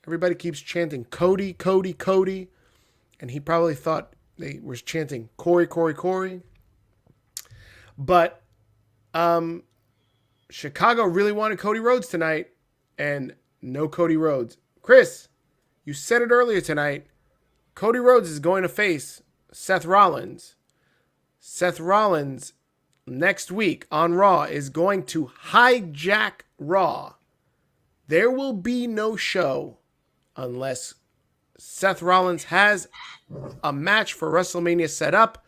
everybody keeps chanting Cody, Cody, Cody. And he probably thought they were chanting Corey, Corey, Corey. But Chicago really wanted Cody Rhodes tonight, and no Cody Rhodes. Chris, you said it earlier tonight. Cody Rhodes is going to face Seth Rollins. Seth Rollins next week on Raw is going to hijack Raw. There will be no show unless Seth Rollins has a match for WrestleMania set up.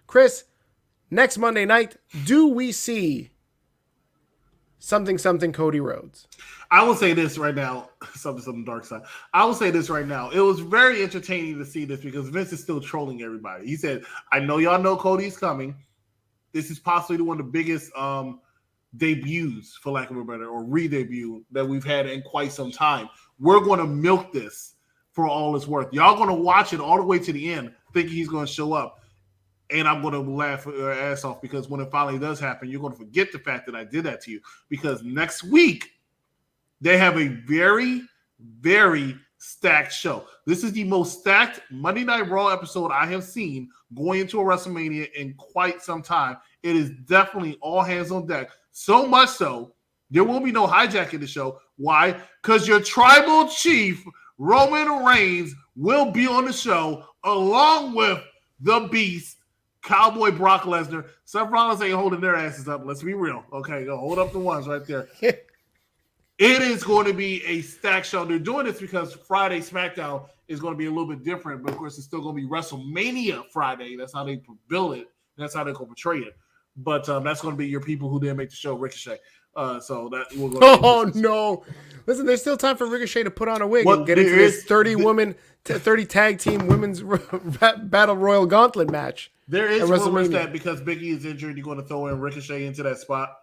Chris, next Monday night, do we see something Cody Rhodes? I will say this right now, something dark side. I will say this right now. It was very entertaining to see this because Vince is still trolling everybody. He said, I know y'all know Cody's coming. This is possibly one of the biggest debuts, for lack of a better, or re-debut that we've had in quite some time. We're going to milk this for all it's worth. Y'all going to watch it all the way to the end, thinking he's going to show up. And I'm going to laugh your ass off because when it finally does happen, you're going to forget the fact that I did that to you. Because next week, they have a very, very stacked show. This is the most stacked Monday Night Raw episode I have seen going into a WrestleMania in quite some time. It is definitely all hands on deck. So much so, there will be no hijacking the show. Why? Because your tribal chief, Roman Reigns, will be on the show along with the Beast, Cowboy Brock Lesnar. Seth Rollins ain't holding their asses up. Let's be real. Okay, go hold up the ones right there. It is going to be a stacked show. They're doing this because Friday SmackDown is going to be a little bit different, but of course it's still going to be WrestleMania Friday. That's how they build it. That's how they go portray it. But that's going to be your people who didn't make the show, Ricochet. So that will go. Oh no! Listen, there's still time for Ricochet to put on a wig and get into this 30 tag team women's battle royal gauntlet match. There is rumors that because Biggie is injured, you're going to throw in Ricochet into that spot,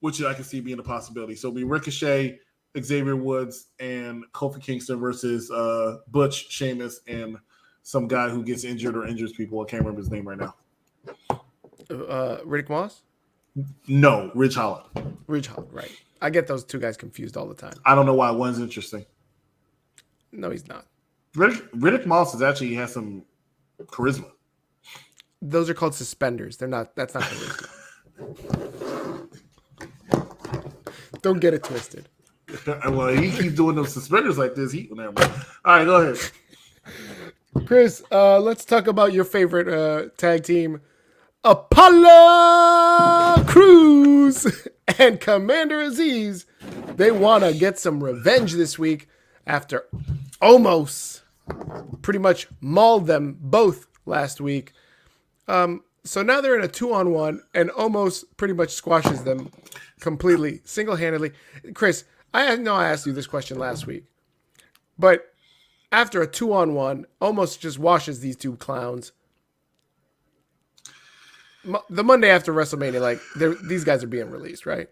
which I can see being a possibility. So it'll be Ricochet, Xavier Woods, and Kofi Kingston versus Butch, Sheamus, and some guy who gets injured or injures people. I can't remember his name right now. Riddick Moss? No, Ridge Holland. Ridge Holland, right. I get those two guys confused all the time. I don't know why one's interesting. No, he's not. Riddick Moss he has some charisma. Those are called suspenders. They're not. That's not charisma. Don't get it twisted. Well, he keeps doing those suspenders like this. Never mind. All right, go ahead. Chris, let's talk about your favorite tag team, Apollo Crews and Commander Azeez. They want to get some revenge this week after Omos pretty much mauled them both last week. So now they're in a 2-on-1 and Omos pretty much squashes them completely, single-handedly. Chris, I know I asked you this question last week, but after a 2-on-1, Omos just washes these two clowns. The Monday after WrestleMania, these guys are being released, right?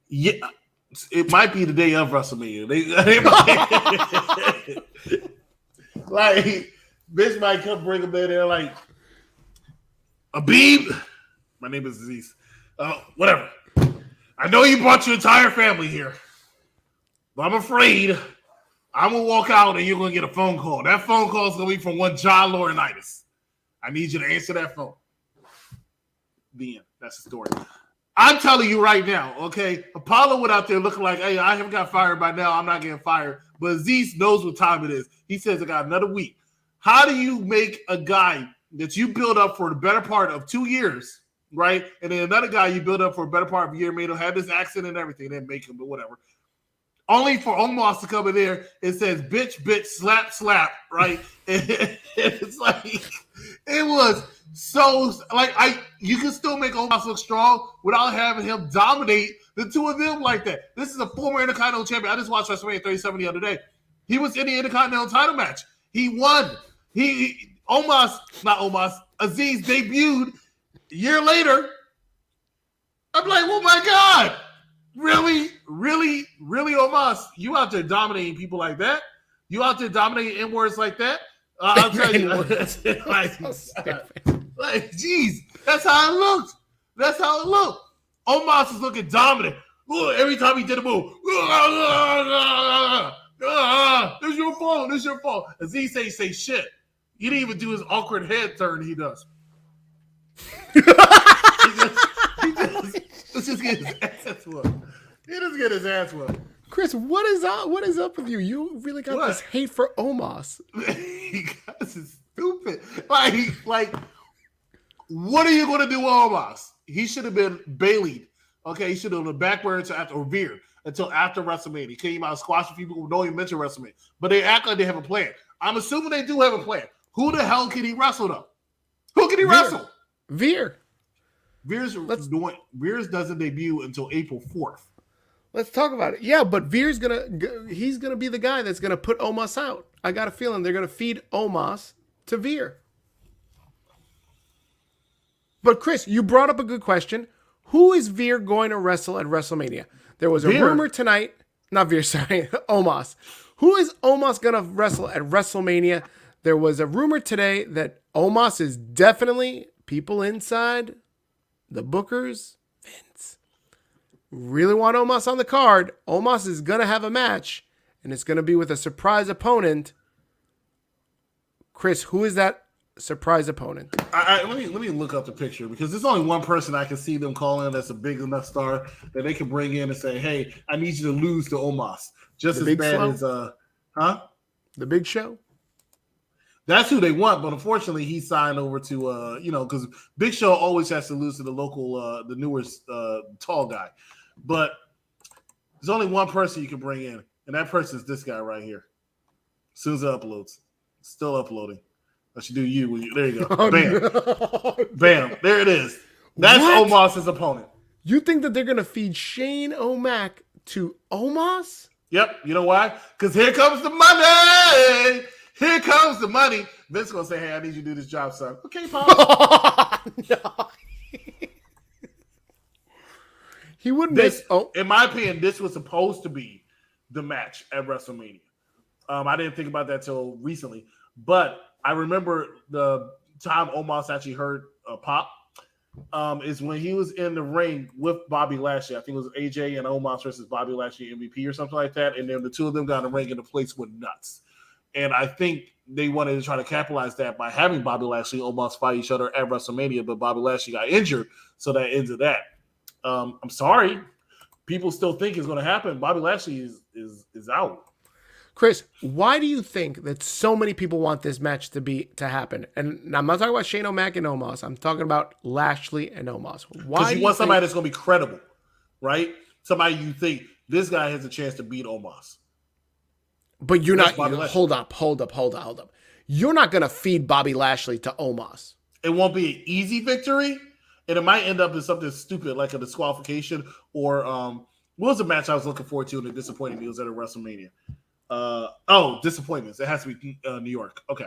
Yeah, it might be the day of WrestleMania. Vince might come bring them there. Like, Abib, my name is Azeez. Whatever. I know you brought your entire family here, but I'm afraid I'm going to walk out and you're going to get a phone call. That phone call is going to be from one John Laurinaitis. I need you to answer that phone. The end. That's the story. I'm telling you right now, okay? Apollo went out there looking like, hey, I haven't got fired by now. I'm not getting fired. But Azeez knows what time it is. He says, I got another week. How do you make a guy that you build up for the better part of 2 years, right? And then another guy you build up for a better part of a year, made him have this accent and everything, then make him, but whatever. Only for Omos to come in there and says, bitch, bitch, slap, slap, right? And it's like, it was so, you can still make Omos look strong without having him dominate the two of them like that. This is a former Intercontinental champion. I just watched WrestleMania 37 the other day. He was in the Intercontinental title match. He won. Azeez debuted a year later. I'm like, oh my God. Really, Omos? You out there dominating people like that? You out there dominating N-words like that? I'll tell you. Geez, that's how it looked. Omos is looking dominant. Look, every time he did a move, this your fault. This your fault. Azeez say shit. He didn't even do his awkward head turn. He does. Let's just get his ass whooped. He just get his ass whooped. Chris, what is up with you? You really got this hate for Omos. This is stupid. Like, what are you going to do with Omos? He should have been Baileyed. Okay, he should have been backward until after, or veered until after WrestleMania. He came out squashing people who don't even mention WrestleMania. But they act like they have a plan. I'm assuming they do have a plan. Who the hell can he wrestle, though? Who can he wrestle? Veer. Veer's doesn't debut until April 4th. Let's talk about it. Yeah, but he's gonna be the guy that's gonna put Omos out. I got a feeling they're gonna feed Omos to Veer. But Chris, you brought up a good question. Who is Veer going to wrestle at WrestleMania? There was a rumor tonight. Not Veer, sorry, Omos. Who is Omos gonna wrestle at WrestleMania? There was a rumor today that Omos is definitely people inside the bookers. Vince really want Omos on the card. Omos is going to have a match, and it's going to be with a surprise opponent. Chris, who is that surprise opponent? Let me look up the picture, because there's only one person I can see them calling that's a big enough star that they can bring in and say, hey, I need you to lose to Omos. Just as bad as The Big Show? That's who they want, but unfortunately, he signed over to because Big Show always has to lose to the local, the newer tall guy. But there's only one person you can bring in, and that person is this guy right here. As soon as it uploads, still uploading. I should do you. There you go. Oh, Bam, no. Bam. There it is. That's Omos's opponent. You think that they're going to feed Shane O'Mac to Omos? Yep. You know why? Because here comes the money. Here comes the money. Vince gonna say, hey, I need you to do this job, son. Okay, Paul. No. He wouldn't in my opinion, this was supposed to be the match at WrestleMania. I didn't think about that till recently. But I remember the time Omos actually heard Pop is when he was in the ring with Bobby Lashley. I think it was AJ and Omos versus Bobby Lashley MVP or something like that. And then the two of them got in the ring and the place went nuts. And I think they wanted to try to capitalize that by having Bobby Lashley almost fight each other at WrestleMania, but Bobby Lashley got injured, so that ended that. I'm sorry. People still think it's going to happen. Bobby Lashley is out. Chris, why do you think that so many people want this match to happen? And I'm not talking about Shane O'Mac and Omos. I'm talking about Lashley and Omos. Why? Because you want somebody that's going to be credible, right? Somebody you think this guy has a chance to beat Omos. But you're not. Hold up. You're not going to feed Bobby Lashley to Omos. It won't be an easy victory, and it might end up in something stupid like a disqualification or what was the match I was looking forward to and it disappointed me? It was at a WrestleMania. Disappointments. It has to be New York. Okay,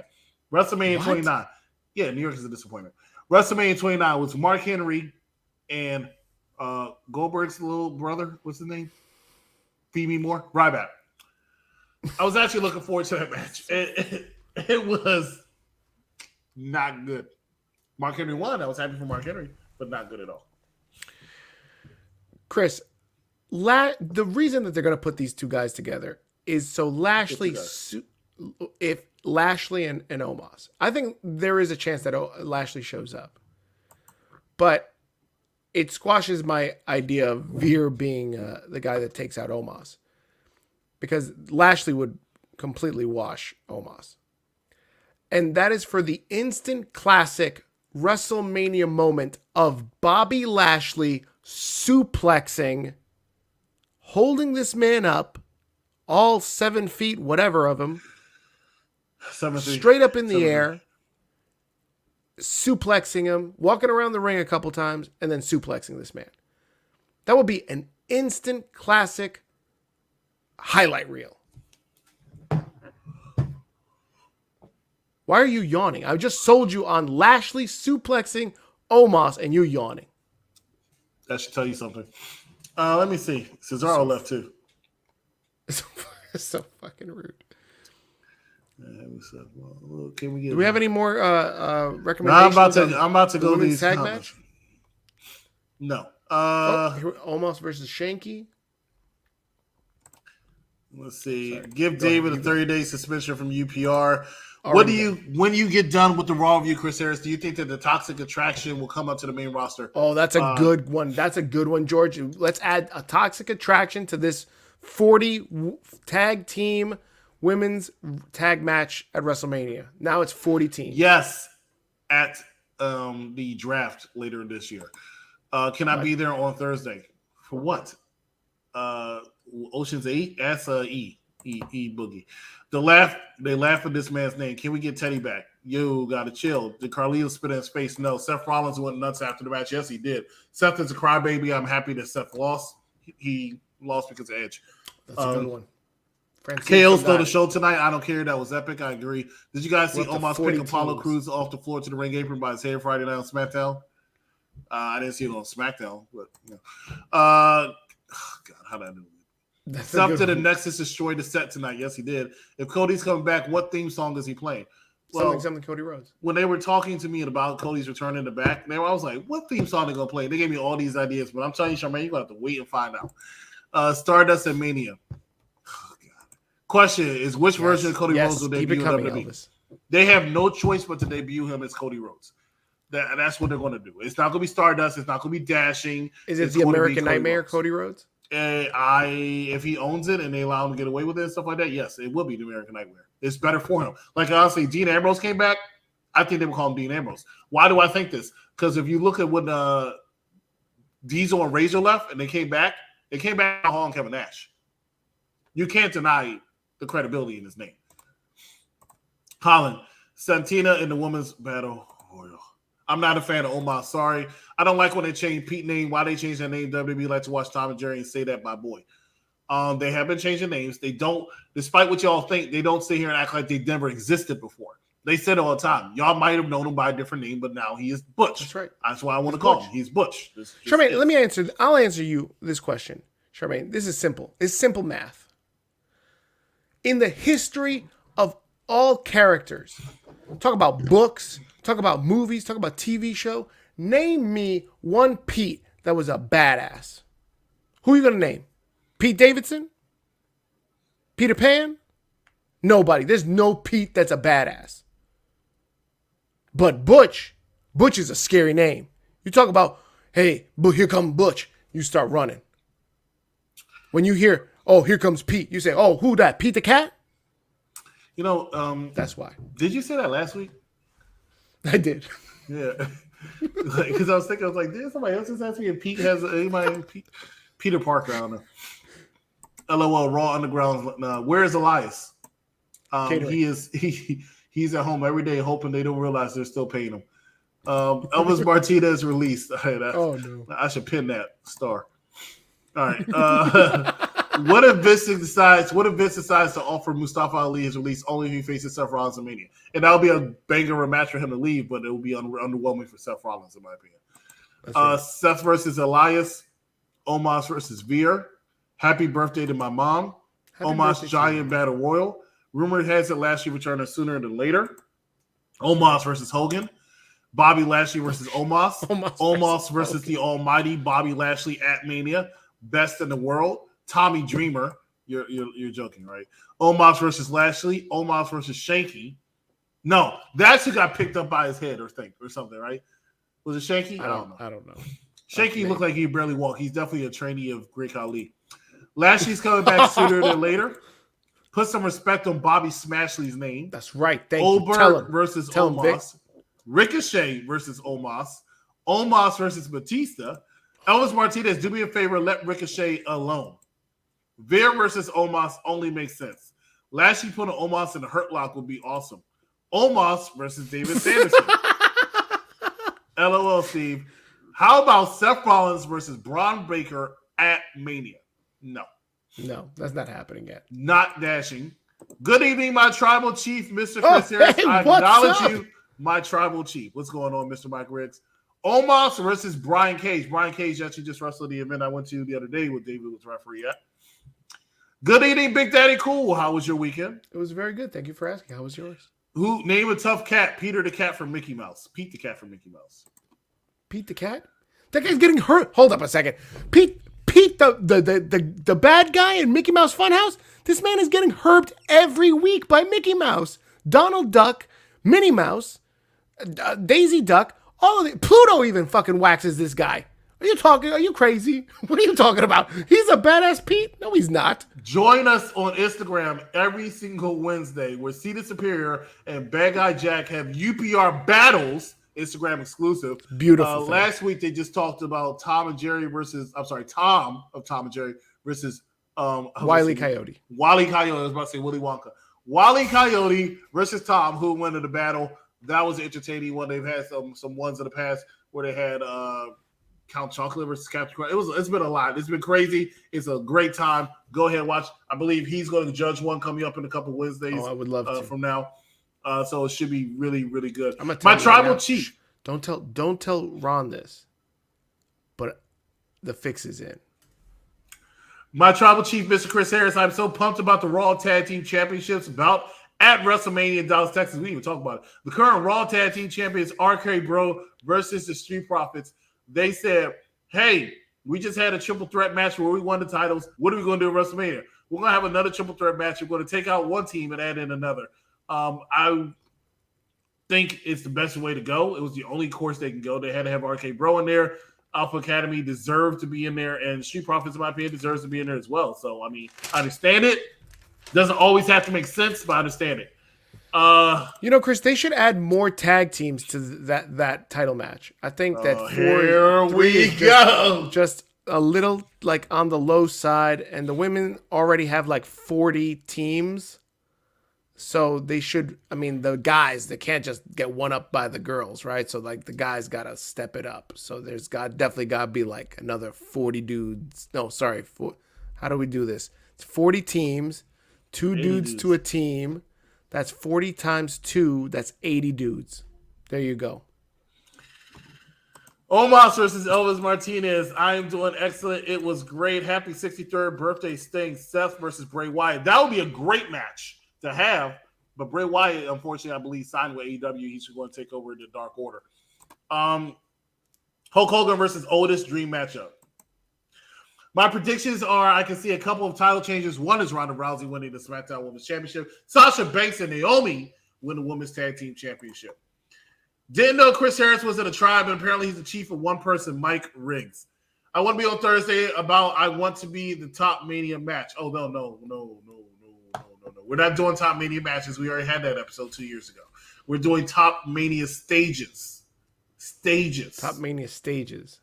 WrestleMania 29. Yeah, New York is a disappointment. WrestleMania 29 was Mark Henry and Goldberg's little brother. What's his name? Feed Me More. Ryback. I was actually looking forward to that match. It was not good. Mark Henry won. I was happy for Mark Henry, but not good at all. Chris, the reason that they're going to put these two guys together is so Lashley, if Lashley and Omos, I think there is a chance that Lashley shows up, but it squashes my idea of Veer being the guy that takes out Omos. Because Lashley would completely wash Omos. And that is for the instant classic WrestleMania moment of Bobby Lashley suplexing, holding this man up, all 7 feet, whatever of him, straight up in the air, suplexing him, walking around the ring a couple times, and then suplexing this man. That would be an instant classic highlight reel. Why are you yawning? I just sold you on Lashley suplexing Omos and you're yawning. That should tell you something. Let me see. Cesaro left too. It's so fucking rude. Can we get? Do we have any more recommendations? I'm about to go to these tag match. No. Omos versus Shanky. Let's see. Sorry. Give David a 30-day suspension from UPR. Already when you get done with the Raw review, Chris Harris, do you think that the Toxic Attraction will come up to the main roster? Oh, that's a good one. That's a good one, George. Let's add a Toxic Attraction to this 40 tag team women's tag match at WrestleMania. Now it's 40 teams. Yes, at the draft later this year. Can I be there on Thursday? For what? Ocean's 8? That's E Boogie. They laugh at this man's name. Can we get Teddy back? Yo, gotta chill. Did Carlito spit in his face? No. Seth Rollins went nuts after the match. Yes, he did. Seth is a crybaby. I'm happy that Seth lost. He lost because of Edge. That's a good one. KO stole the show tonight. I don't care. That was epic. I agree. Did you guys see Omos pick Apollo Crews off the floor to the ring apron by his head Friday night on SmackDown? I didn't see it on SmackDown, but God, how did I do it? Seth to the Nexus destroyed the set tonight. Yes, he did. If Cody's coming back, what theme song is he playing? Well, something Cody Rhodes. When they were talking to me about Cody's return in the back, I was like, what theme song are they going to play? They gave me all these ideas, but I'm telling you, Charmaine, you're going to have to wait and find out. Stardust and Mania. Oh, God. Question is, which version of Cody Rhodes will debut in WWE? They have no choice but to debut him as Cody Rhodes. That's what they're going to do. It's not going to be Stardust. It's not going to be Dashing. Is it the American Nightmare, Cody Rhodes? If he owns it and they allow him to get away with it and stuff like that, yes, it will be the American Nightmare. It's better for him. Like honestly, Dean Ambrose came back. I think they would call him Dean Ambrose. Why do I think this? Because if you look at when Diesel and Razor left and they came back Hall and Kevin Nash. You can't deny the credibility in his name. Colin, Santina in the women's battle royal. I'm not a fan of Omos. Sorry. I don't like when they change Pete's name. Why they change their name? WWE like to watch Tom and Jerry and say that, my boy. They have been changing names. They don't, despite what y'all think, they don't sit here and act like they never existed before. They said it all the time. Y'all might have known him by a different name, but now he is Butch. That's right. That's why I want to call him. He's Butch. Charmaine, I'll answer you this question. Charmaine, this is simple. It's simple math. In the history of all characters, talk about books, talk about movies, talk about TV show, name me one Pete that was a badass. Who are you going to name? Pete Davidson? Peter Pan? Nobody. There's no Pete that's a badass. But Butch is a scary name. You talk about, hey, here comes Butch. You start running. When you hear, oh, here comes Pete, you say, oh, who that? Pete the Cat? You know, that's why. Did you say that last week? I did. Yeah. Because I was like, did somebody else just ask me if Pete has anybody? Peter Parker, I don't know. LOL, Raw Underground. Where is Elias? He's at home every day hoping they don't realize they're still paying him. Elvis Martinez released. No. I should pin that star. All right. What if Vince decides to offer Mustafa Ali his release only if he faces Seth Rollins in Mania? And that'll be a banger of a match for him to leave, but it will be underwhelming for Seth Rollins, in my opinion. Right. Seth versus Elias. Omos versus Veer. Happy birthday to my mom. Omos Giant Battle Royal. Rumor has it Lashley returning sooner than later. Omos versus Hogan. Bobby Lashley versus Omos. Omos versus the almighty Bobby Lashley at Mania. Best in the world. Tommy Dreamer. You're joking, right? Omos versus Lashley. Omos versus Shanky. No, that's who got picked up by his head or something, right? Was it Shanky? I don't know. Shanky looked like he barely walked. He's definitely a trainee of Great Khali. Lashley's coming back sooner than later. Put some respect on Bobby Smashley's name. That's right. Thank Goldberg versus Omos. Ricochet versus Omos. Omos versus Batista. Elvis Martinez, do me a favor, let Ricochet alone. Veer versus Omos only makes sense. Lashley putting Omos in the Hurt Lock would be awesome. Omos versus David Sanderson. LOL, Steve. How about Seth Rollins versus Braun Breaker at Mania? No, that's not happening yet. Not Dashing. Good evening, my tribal chief, Mr. Chris Harris. I acknowledge you, my tribal chief. What's going on, Mr. Mike Riggs? Omos versus Brian Cage. Brian Cage actually just wrestled the event I went to the other day with David was referee at. Good evening, Big Daddy Cool. How was your weekend? It was very good. Thank you for asking. How was yours? Name a tough cat? Peter the cat from Mickey Mouse. Pete the cat from Mickey Mouse. Pete the cat? That guy's getting hurt. Hold up a second. Pete, the bad guy in Mickey Mouse Funhouse, this man is getting herped every week by Mickey Mouse, Donald Duck, Minnie Mouse, Daisy Duck, all of it. Pluto even fucking waxes this guy. Are you crazy? What are you talking about? He's a badass Pete? No, he's not. Join us on Instagram every single Wednesday where Cedar Superior and Bad Guy Jack have UPR battles, Instagram exclusive. Beautiful. Last week they just talked about Tom of Tom and Jerry versus Wile E. Coyote. Wile E. Coyote. I was about to say Willy Wonka. Wile E. Coyote versus Tom, who won the battle. That was an entertaining one. They've had some ones in the past where they had Count Chocolate versus Captain Crunch. It's been a lot. It's been crazy. It's a great time. Go ahead and watch. I believe he's going to judge one coming up in a couple Wednesdays. Oh, I would love to. From now. So it should be really, really good. I'm gonna tell my you tribal right now, chief. Don't tell Ron this, but the fix is in. My tribal chief, Mr. Chris Harris. I'm so pumped about the Raw Tag Team Championships bout at WrestleMania in Dallas, Texas. We didn't even talk about it. The current Raw Tag Team Champions, RkBRO versus the Street Profits. They said, hey, we just had a triple threat match where we won the titles. What are we going to do at WrestleMania? We're going to have another triple threat match. We're going to take out one team and add in another. I think it's the best way to go. It was the only course they can go. They had to have RkBRO in there. Alpha Academy deserved to be in there, and Street Profits, in my opinion, deserves to be in there as well. So, I mean, I understand it. Doesn't always have to make sense, but I understand it. Chris, they should add more tag teams to that title match. I think that here we go. Just a little like on the low side, and the women already have like 40 teams. So they should, the guys, they can't just get one up by the girls, right? So like the guys got to step it up. So there's definitely got to be like another 40 dudes. No, sorry. How do we do this? It's 40 teams, 2 dudes to a team. That's 40 times 2. That's 80 dudes. There you go. Omos versus Elvis Martinez. I am doing excellent. It was great. Happy 63rd birthday, Sting. Seth versus Bray Wyatt. That would be a great match to have. But Bray Wyatt, unfortunately, I believe, signed with AEW. He's going to take over the Dark Order. Hulk Hogan versus Otis, dream matchup. My predictions are I can see a couple of title changes. One is Ronda Rousey winning the SmackDown Women's Championship. Sasha Banks and Naomi win the Women's Tag Team Championship. Didn't know Chris Harris was in a tribe, and apparently he's the chief of one person, Mike Riggs. I want to be on Thursday about I want to be the top Mania match. Oh, no. We're not doing top Mania matches. We already had that episode 2 years ago. We're doing top Mania stages. Top Mania stages.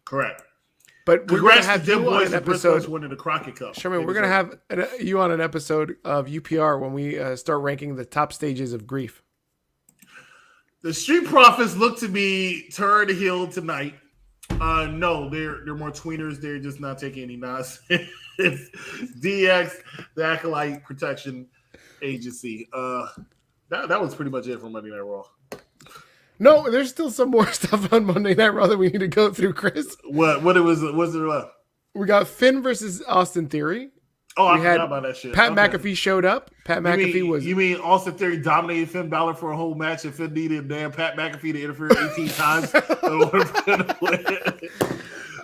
Correct. But we're going to have you on an episode. Winning the Crockett Cup. Sherman, we're going to have you on an episode of UPR when we start ranking the top stages of grief. The Street Profits look to be turned heel tonight. No, they're more tweeners. They're just not taking any nonsense. DX, the Acolyte Protection Agency. That was pretty much it for Monday Night Raw. No, there's still some more stuff on Monday Night Raw that we need to go through, Chris. What was there left? We got Finn versus Austin Theory. Oh, I forgot about that shit. Pat McAfee showed up. You mean Austin Theory dominated Finn Balor for a whole match and Finn needed damn Pat McAfee to interfere 18 times in order for him to win?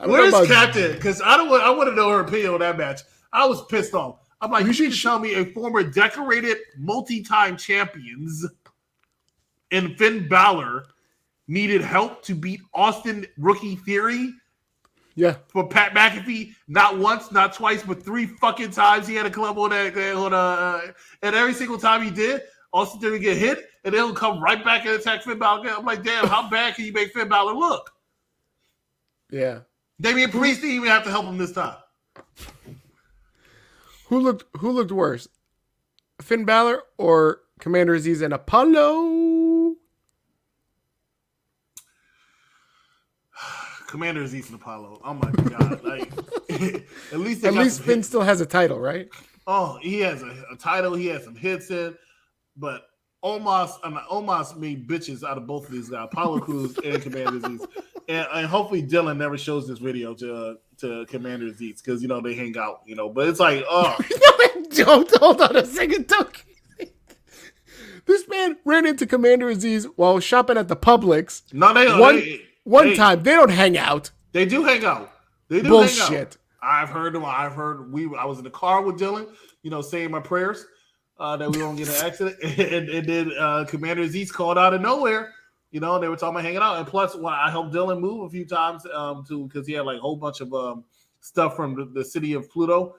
Where's Captain? Because I want to know her opinion on that match. I was pissed off. I'm like, you should tell me a former decorated multi-time champions and Finn Balor needed help to beat Austin Rookie Theory. Yeah. For Pat McAfee, not once, not twice, but 3 fucking times he had a club on that. And every single time he did, Austin Theory get hit, and they'll come right back and attack Finn Balor. I'm like, damn, how bad can you make Finn Balor look? Yeah. Damian Priest didn't even have to help him this time. Who looked worse? Finn Balor or Commander Azeez and Apollo? Commander Azeez and Apollo. Oh my god! Like, at least Finn still has a title, right? Oh, he has a title. He has some hits in, but Omos made bitches out of both of these guys, Apollo Crews and Commander Azeez. And hopefully Dylan never shows this video to Commander Azeez because they hang out, But it's like, oh, don't hold on a second. This man ran into Commander Azeez while shopping at the Publix. No, one time. They don't hang out. They do hang out. They do hang out. I've heard them. I was in the car with Dylan, saying my prayers that we won't get in an accident. and then Commander Azeez called out of nowhere. They were talking about hanging out. And plus, when I helped Dylan move a few times because he had like a whole bunch of stuff from the city of Pluto,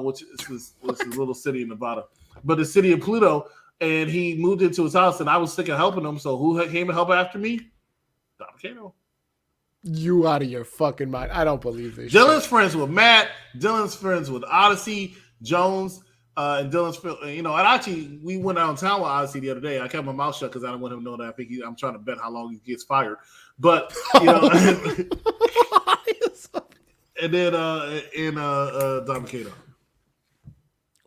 which is a little city in Nevada. But the city of Pluto, and he moved into his house, and I was sick of helping him. So who came to help after me? Dominicato. You out of your fucking mind. I don't believe this. Dylan's friends with Matt. Dylan's friends with Odyssey, Jones, and Dylan's, and actually, we went downtown with Odyssey the other day. I kept my mouth shut because I don't want him to know that I'm trying to bet how long he gets fired. But, and then, Dominicato.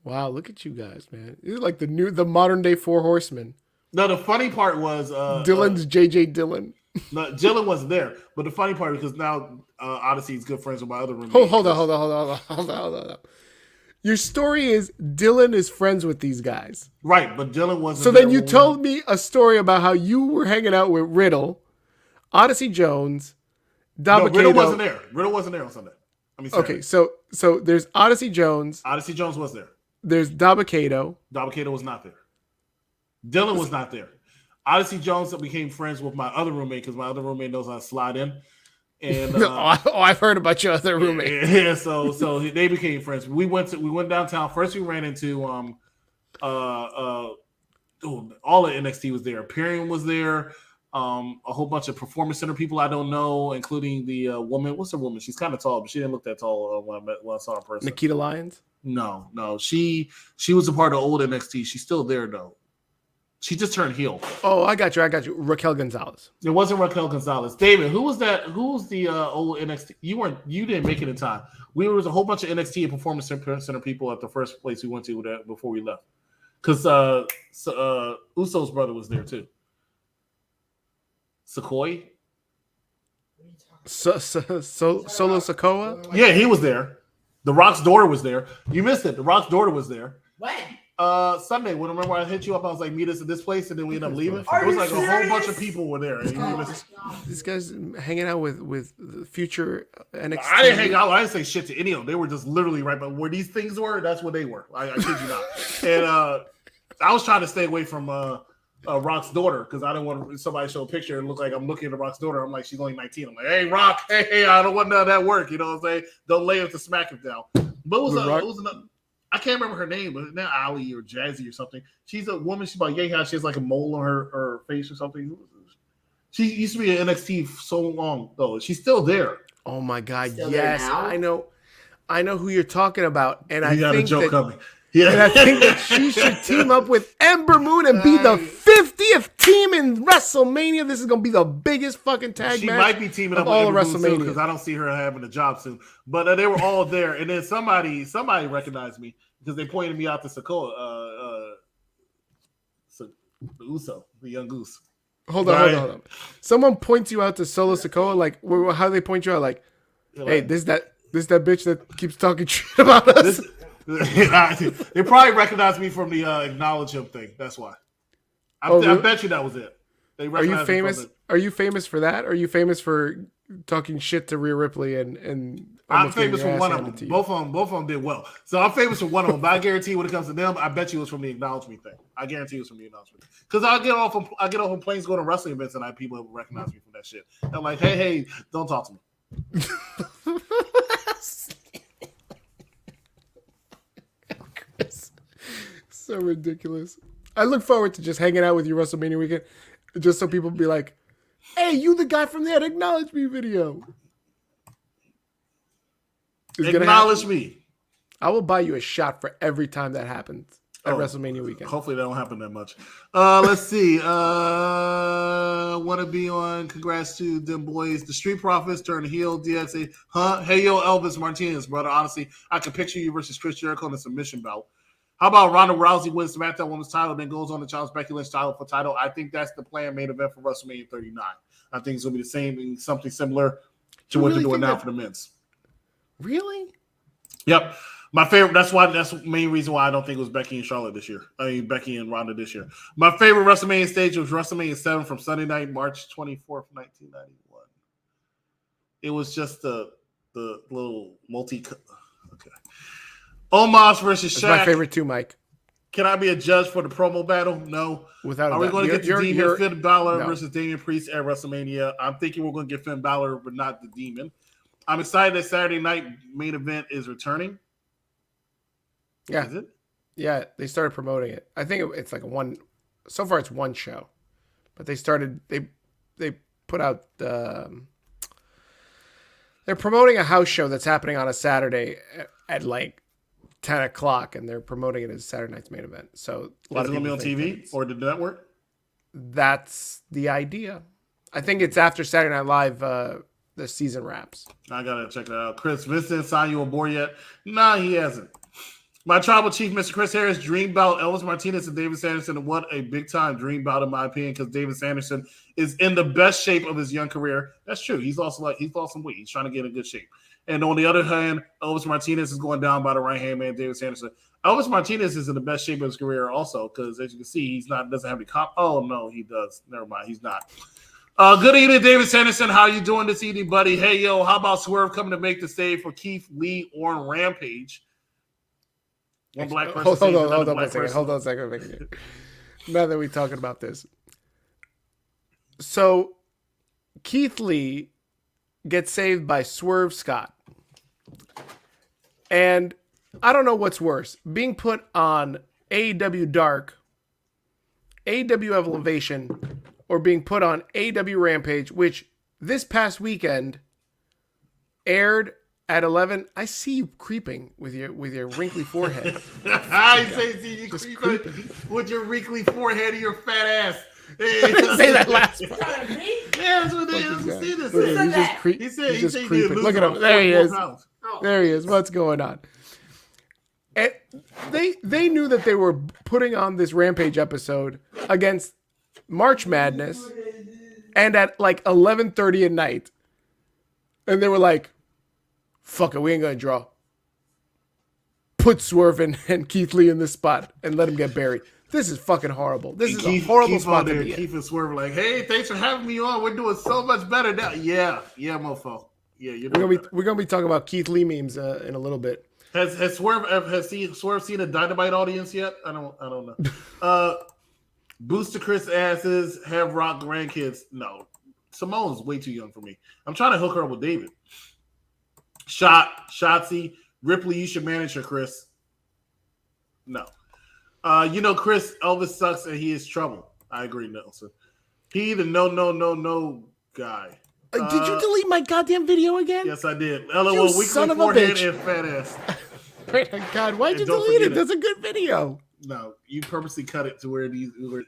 Wow, look at you guys, man. You're like the modern day Four Horsemen. No, the funny part was Dylan's JJ Dillon. No, Dylan wasn't there. But the funny part, because now Odyssey is good friends with my other roommate. Hold on. Your story is Dylan is friends with these guys. Right, but Dylan wasn't So then you told me a story about how you were hanging out with Riddle, Odyssey Jones, No, Riddle wasn't there. Riddle wasn't there on Sunday. Okay, so there's Odyssey Jones. Odyssey Jones was there. There's Dabakato. Dabakato was not there. Dylan was not there. Odyssey Jones became friends with my other roommate because my other roommate knows how to slide in. And I've heard about your other roommate. Yeah, so they became friends. We went downtown. First we ran into all of NXT was there. Imperium was there. A whole bunch of Performance Center people I don't know, including the woman. What's her woman? She's kind of tall, but she didn't look that tall when I saw her in person. Nikita Lyons? No. She was a part of old NXT. She's still there though. She just turned heel. Oh, I got you. Raquel Gonzalez. It wasn't Raquel Gonzalez. David, who was that? Who was the old NXT? You didn't make it in time. We was a whole bunch of NXT and Performance Center people at the first place we went to before we left. Because Uso's brother was there too. Sequoia? Solo Sikoa? Yeah, he was there. The Rock's daughter was there. You missed it. The Rock's daughter was there. When? Sunday. When remember I hit you up, I was like, meet us at this place, and then we ended up leaving. It was like a whole bunch of people were there. This guy's hanging out with the future NXT. I didn't hang out. I didn't say shit to any of them. They were just literally right by where these things were. That's where they were. I kid you not. And I was trying to stay away from Rock's daughter because I didn't want somebody to show a picture and look like I'm looking at Rock's daughter. I'm like, she's only 19. I'm like, hey, Rock, hey, I don't want none of that work. You know what I'm saying? Don't lay him to smack him down. But it was another. I can't remember her name, but not Ali or Jazzy or something. She's a woman. She's about yay high. She has like a mole on her face or something. She used to be in NXT so long though. She's still there. Oh my God! Yes, I know who you're talking about, and I got think a joke that, coming. Yeah, and I think that she should team up with Ember Moon and be the 50th team in WrestleMania. This is gonna be the biggest fucking tag match. She might be teaming up with Ember Moon because I don't see her having a job soon. But they were all there, and then somebody recognized me because they pointed me out to Sikoa, the Uso, the young goose. Hold on. Someone points you out to Solo Sikoa. Like, how do they point you out? Like, hey, this that bitch that keeps talking shit about us. They probably recognized me from the acknowledge him thing. That's why. I bet you that was it. Are you famous? Are you famous for that? Or are you famous for talking shit to Rhea Ripley and I'm famous for one of them. Both of them did well. So I'm famous for one of them. But I guarantee when it comes to them, I bet you it was from the acknowledgement thing. I guarantee it was from the acknowledgement. Because I get off on planes going to wrestling events and people recognize me from that shit. I'm like, hey, don't talk to me. So ridiculous. I look forward to just hanging out with you WrestleMania weekend, just so people be like, "Hey, you the guy from that Acknowledge Me video." Acknowledge me. I will buy you a shot for every time that happens at WrestleMania weekend. Hopefully that don't happen that much. Let's see. Want to be on? Congrats to them boys. The Street Profits turn heel. DXA. Huh? Hey, yo, Elvis Martinez, brother. Honestly, I can picture you versus Chris Jericho in a submission bout. How about Ronda Rousey wins SmackDown Women's title, then goes on to challenge Becky Lynch title for title? I think that's the planned main event for WrestleMania 39. I think it's going to be the same, something similar to what they're doing now for the men's. Really? Yep. My favorite. That's the main reason why I don't think it was Becky and Charlotte this year. I mean, Becky and Ronda this year. My favorite WrestleMania stage was WrestleMania 7 from Sunday night, March 24th, 1991. It was just the little multi. Okay. Omos versus Shaq. That's my favorite too, Mike. Can I be a judge for the promo battle? No. Without Are we going to get the Demon Finn Balor versus Damian Priest at WrestleMania? I'm thinking we're going to get Finn Balor, but not the Demon. I'm excited that Saturday night main event is returning. Yeah. Is it? Yeah, they started promoting it. I think it's like one. So far, it's one show, but they started. They put out. They're promoting a house show that's happening on a Saturday at like 10 o'clock, and they're promoting it as Saturday night's main event. So a lot is it going to be on TV or the network? That's the idea. I think it's after Saturday Night Live. The season wraps. I gotta check that out. Chris Vincent signed you on board yet? Nah, he hasn't. My tribal chief, Mr. Chris Harris, dream bout Elvis Martinez and David Sanderson, and what a big time dream bout in my opinion, because David Sanderson is in the best shape of his young career. That's true. He's lost some weight. He's trying to get in good shape. And on the other hand, Elvis Martinez is going down by the right hand man, David Sanderson. Elvis Martinez is in the best shape of his career also, because as you can see, doesn't have any comp. Oh no, he does. Never mind, he's not. Good evening, David Sanderson. How you doing this evening, buddy? Hey, yo, how about Swerve coming to make the save for Keith Lee on Rampage? One black person. Hold on a second. Now that we're talking about this. So, Keith Lee gets saved by Swerve Scott. And I don't know what's worse. Being put on AEW Dark, AEW Elevation, or being put on AEW Rampage, which this past weekend aired at 11. I see you creeping with your wrinkly forehead. I see you creeping with your wrinkly forehead and your fat ass. Say that last part. Yeah, that's what they see this. He's just creeping. Look at him. There he is. There he is. What's going on? And they knew that they were putting on this Rampage episode against March Madness and at like 11:30 at night. And they were like, fuck it, we ain't gonna draw. Put Swerve and Keith Lee in this spot and let him get buried. This is fucking horrible. This is a horrible spot to be in. Keith and Swerve like, hey, thanks for having me on. We're doing so much better now. Yeah, mofo. Yeah, we're gonna be talking about Keith Lee memes in a little bit. Has Swerve seen a Dynamite audience yet? I don't know. Booster Chris asses have Rock grandkids. No, Simone's way too young for me. I'm trying to hook her up with David. Shotzi, Ripley, you should manage her, Chris. No. Chris, Elvis sucks and he is trouble. I agree, Nelson. He the no guy. Did you delete my goddamn video again? Yes, I did. LOL, weekly forehead and fat ass. Oh, God, why'd you delete it? That's a good video. No, you purposely cut it to where it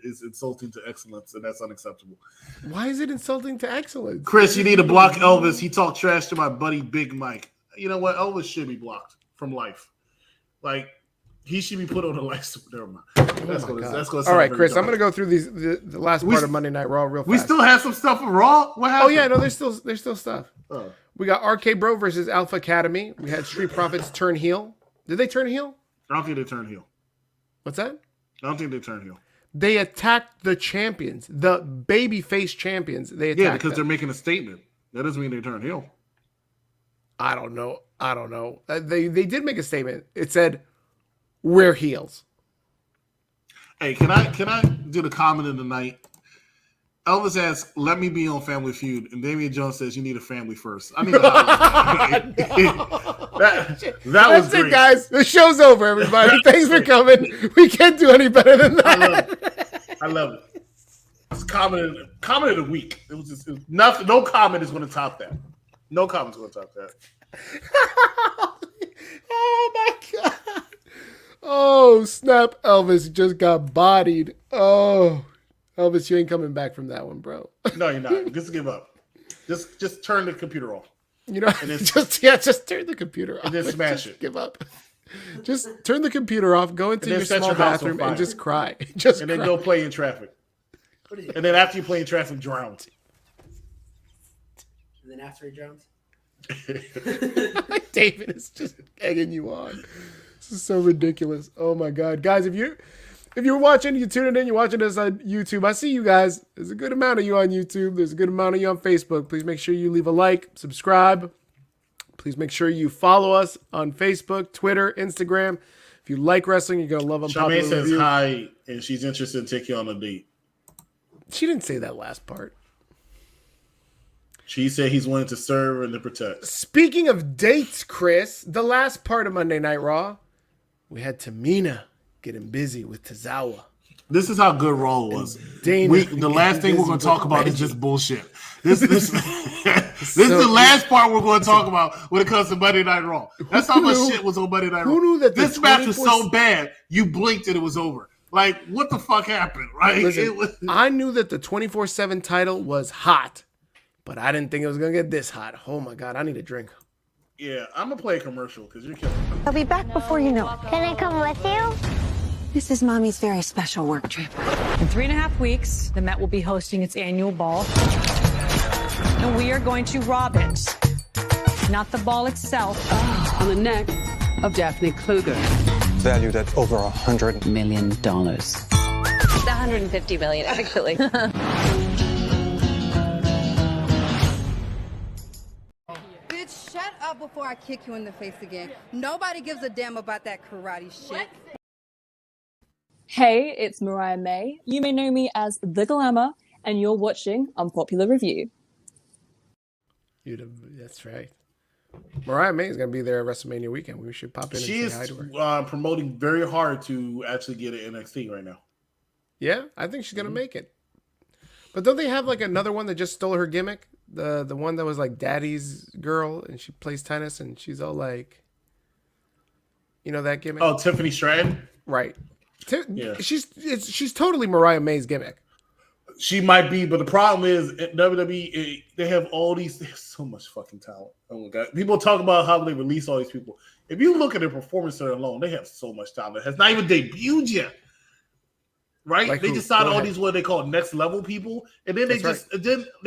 is insulting to excellence, and that's unacceptable. Why is it insulting to excellence? Chris, you need to block Elvis. He talked trash to my buddy Big Mike. You know what? Elvis should be blocked from life. Like, he should be put on a life. Never mind. That's going all right, Chris, I'm going to go through the last part of Monday Night Raw real fast. We still have some stuff from Raw? What happened? Oh, yeah, no, there's still stuff. Oh. We got RkBRO versus Alpha Academy. We had Street Profits turn heel. Did they turn heel? I don't think they turned heel. What's that? I don't think they turned heel. They attacked the champions, the babyface champions. They attacked because they're making a statement. That doesn't mean they turned heel. I don't know. They did make a statement. It said, "We're heels." Hey, can I do the comment of the night? Elvis asks, "Let me be on Family Feud," and Damian Jones says, "You need a family first." I need to that was great. It, guys. The show's over, everybody. Thanks for coming. We can't do any better than that. I love it. It's comment of the week. It was nothing. No comment is going to top that. No comment's going to top that. Oh my God. Oh, snap. Elvis just got bodied. Oh, Elvis, you ain't coming back from that one, bro. No, you're not. Just give up. Just turn the computer off. And then, just turn the computer off. And then smash it. Give up. Just turn the computer off, go into your small bathroom and just cry. Then go play in traffic. And then after you play in traffic, drown. And then after he drowns? David is just egging you on. This is so ridiculous. Oh my God. Guys, If you're watching, you're tuning in, you're watching us on YouTube. I see you guys. There's a good amount of you on YouTube. There's a good amount of you on Facebook. Please make sure you leave a like, subscribe. Please make sure you follow us on Facebook, Twitter, Instagram. If you like wrestling, you're going to love Unpopular Charmaine says Review. hi, and she's interested in taking you on a date. She didn't say that last part. She said he's willing to serve and to protect. Speaking of dates, Chris, the last part of Monday Night Raw, we had Tamina getting busy with Tozawa. This is how good Raw was. Dana The last thing we're going to talk about Reggie. is just bullshit. This is the last part we're going to talk about when it comes to Monday Night Raw. That's how much shit was on Monday Night Raw. Who knew that this match was so bad, you blinked and it was over. Like, what the fuck happened, right? Listen, I knew that the 24/7 title was hot, but I didn't think it was going to get this hot. Oh, my God. I need a drink. Yeah, I'm going to play a commercial because you're killing me. I'll be back before you know it. Can I come with you? This is Mommy's very special work trip. In 3.5 weeks, the Met will be hosting its annual ball. And we are going to rob it. Not the ball itself. On the neck of Daphne Kluger. Valued at over $100 million. It's $150 million, actually. Bitch, shut up before I kick you in the face again. Nobody gives a damn about that karate shit. Hey, it's Mariah May. You may know me as The Glamour, and you're watching Unpopular Review. That's right. Mariah May is going to be there at WrestleMania weekend. We should pop in and say hi to her. She is promoting very hard to actually get an NXT right now. Yeah, I think she's going to make it. But don't they have like another one that just stole her gimmick? The one that was like Daddy's girl, and she plays tennis, and she's all like, you know that gimmick? Oh, Tiffany Stratton? Right. Yeah. She's totally Mariah May's gimmick. She might be, but the problem is at WWE, they have so much fucking talent. Oh my God. People talk about how they release all these people. If you look at their performance center alone, they have so much talent. It has not even debuted yet. Right? Like they who? just signed Go all ahead. these what they call next level people. And then they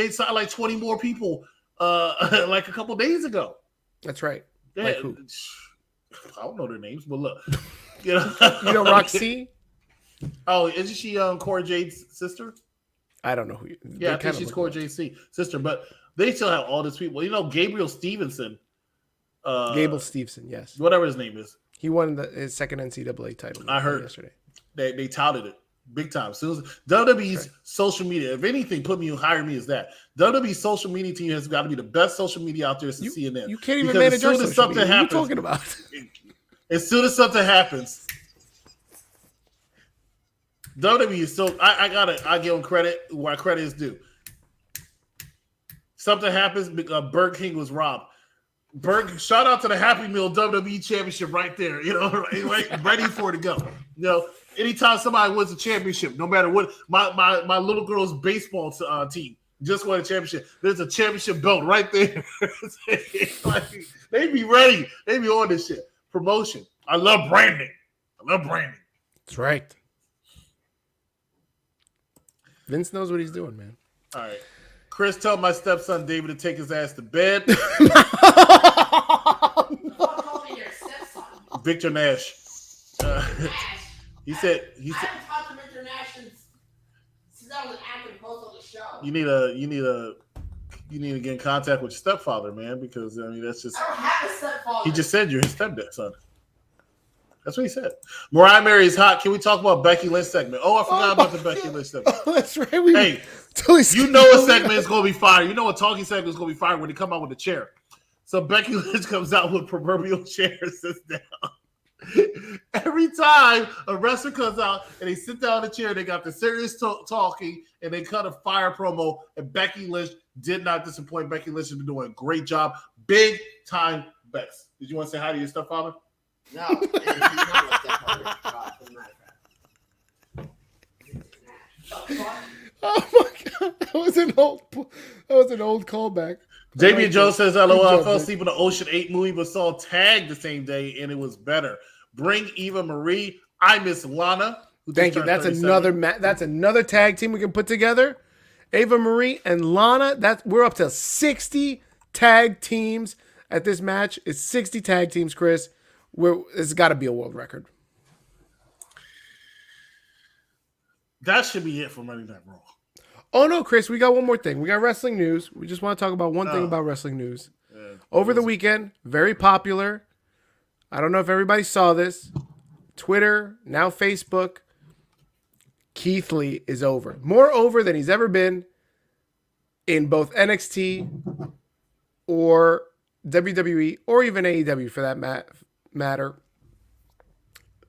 signed like 20 more people like a couple days ago. That's right. Yeah, Like who? I don't know their names, but look. You know Roxy? Oh, isn't she Cora Jade's sister? I don't know who. Yeah, I think she's Cora Jade's sister, but they still have all these people. You know, Gabriel Stevenson. Gable Stevenson, yes. Whatever his name is. He won his second NCAA title. I heard yesterday. They touted it big time. So WWE's social media, if anything, hire me as that. WWE's social media team has got to be the best social media out there since CNN. You can't even manage our social media. What are you talking about? As soon as something happens, WWE is so I give them credit where credit is due. Something happens, Burger King was robbed. Shout out to the Happy Meal WWE Championship right there. You know, right, ready for it to go. You know, anytime somebody wins a championship, no matter what, my little girl's baseball team just won a championship. There's a championship belt right there. They be ready. They be on this shit. Promotion. I love branding. That's right. Vince knows what he's doing, man. All right. Chris, tell my stepson David to take his ass to bed. Victor Nash. He said. I haven't talked to Victor Nash since I was an active host on the show. You need to get in contact with your stepfather, man, because I mean that's just. I don't have a stepfather. He just said you're his stepson. That's what he said. Mariah Mary is hot. Can we talk about Becky Lynch segment? Oh, I forgot about the Becky Lynch segment. Oh, that's right. Hey, you know a segment is going to be fire. You know a talking segment is going to be fire when they come out with a chair. So Becky Lynch comes out with proverbial chair and sits down. Every time a wrestler comes out and they sit down in a chair, they got the serious talking and they cut a fire promo. And Becky Lynch did not disappoint. Becky Lynch has been doing a great job. Big time bets. Did you want to say hi to your stepfather? No. He's not my stepfather. Oh my God, that was an old callback. Damian Jones says, LOL, I fell asleep in the Ocean 8 movie, but saw Tag the same day, and it was better. Bring Eva Marie. I miss Lana. Thank you. That's another tag team we can put together. Eva Marie and Lana. We're up to 60 tag teams at this match. It's 60 tag teams, Chris. It's got to be a world record. That should be it for Monday Night Raw. Oh, no, Chris, we got one more thing. We got wrestling news. We just want to talk about one thing about wrestling news. Over the weekend, very popular. I don't know if everybody saw this. Twitter, now Facebook. Keith Lee is over. More over than he's ever been in both NXT or WWE or even AEW for that matter.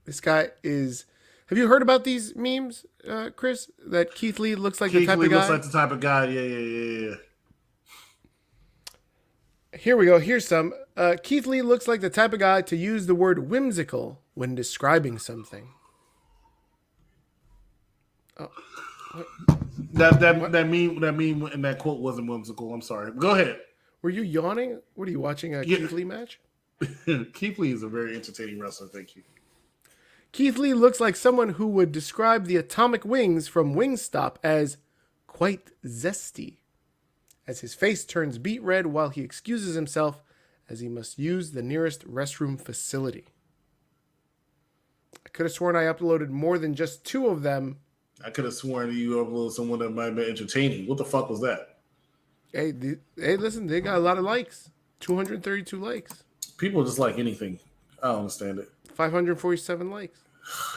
This guy is... Have you heard about these memes, Chris? That Keith Lee looks like the type of guy? Keith Lee looks like the type of guy. Yeah. Here we go. Here's some. Keith Lee looks like the type of guy to use the word whimsical when describing something. Oh, that meme and that quote wasn't whimsical. I'm sorry. Go ahead. Were you yawning? What are you watching a Keith Lee match? Keith Lee is a very entertaining wrestler. Thank you. Keith Lee looks like someone who would describe the atomic wings from Wingstop as quite zesty, as his face turns beet red while he excuses himself as he must use the nearest restroom facility. I could have sworn I uploaded more than just 2 of them. I could have sworn you uploaded someone that might have been entertaining. What the fuck was that? Hey, listen, they got a lot of likes. 232 likes. People just like anything. I don't understand it. 547 likes.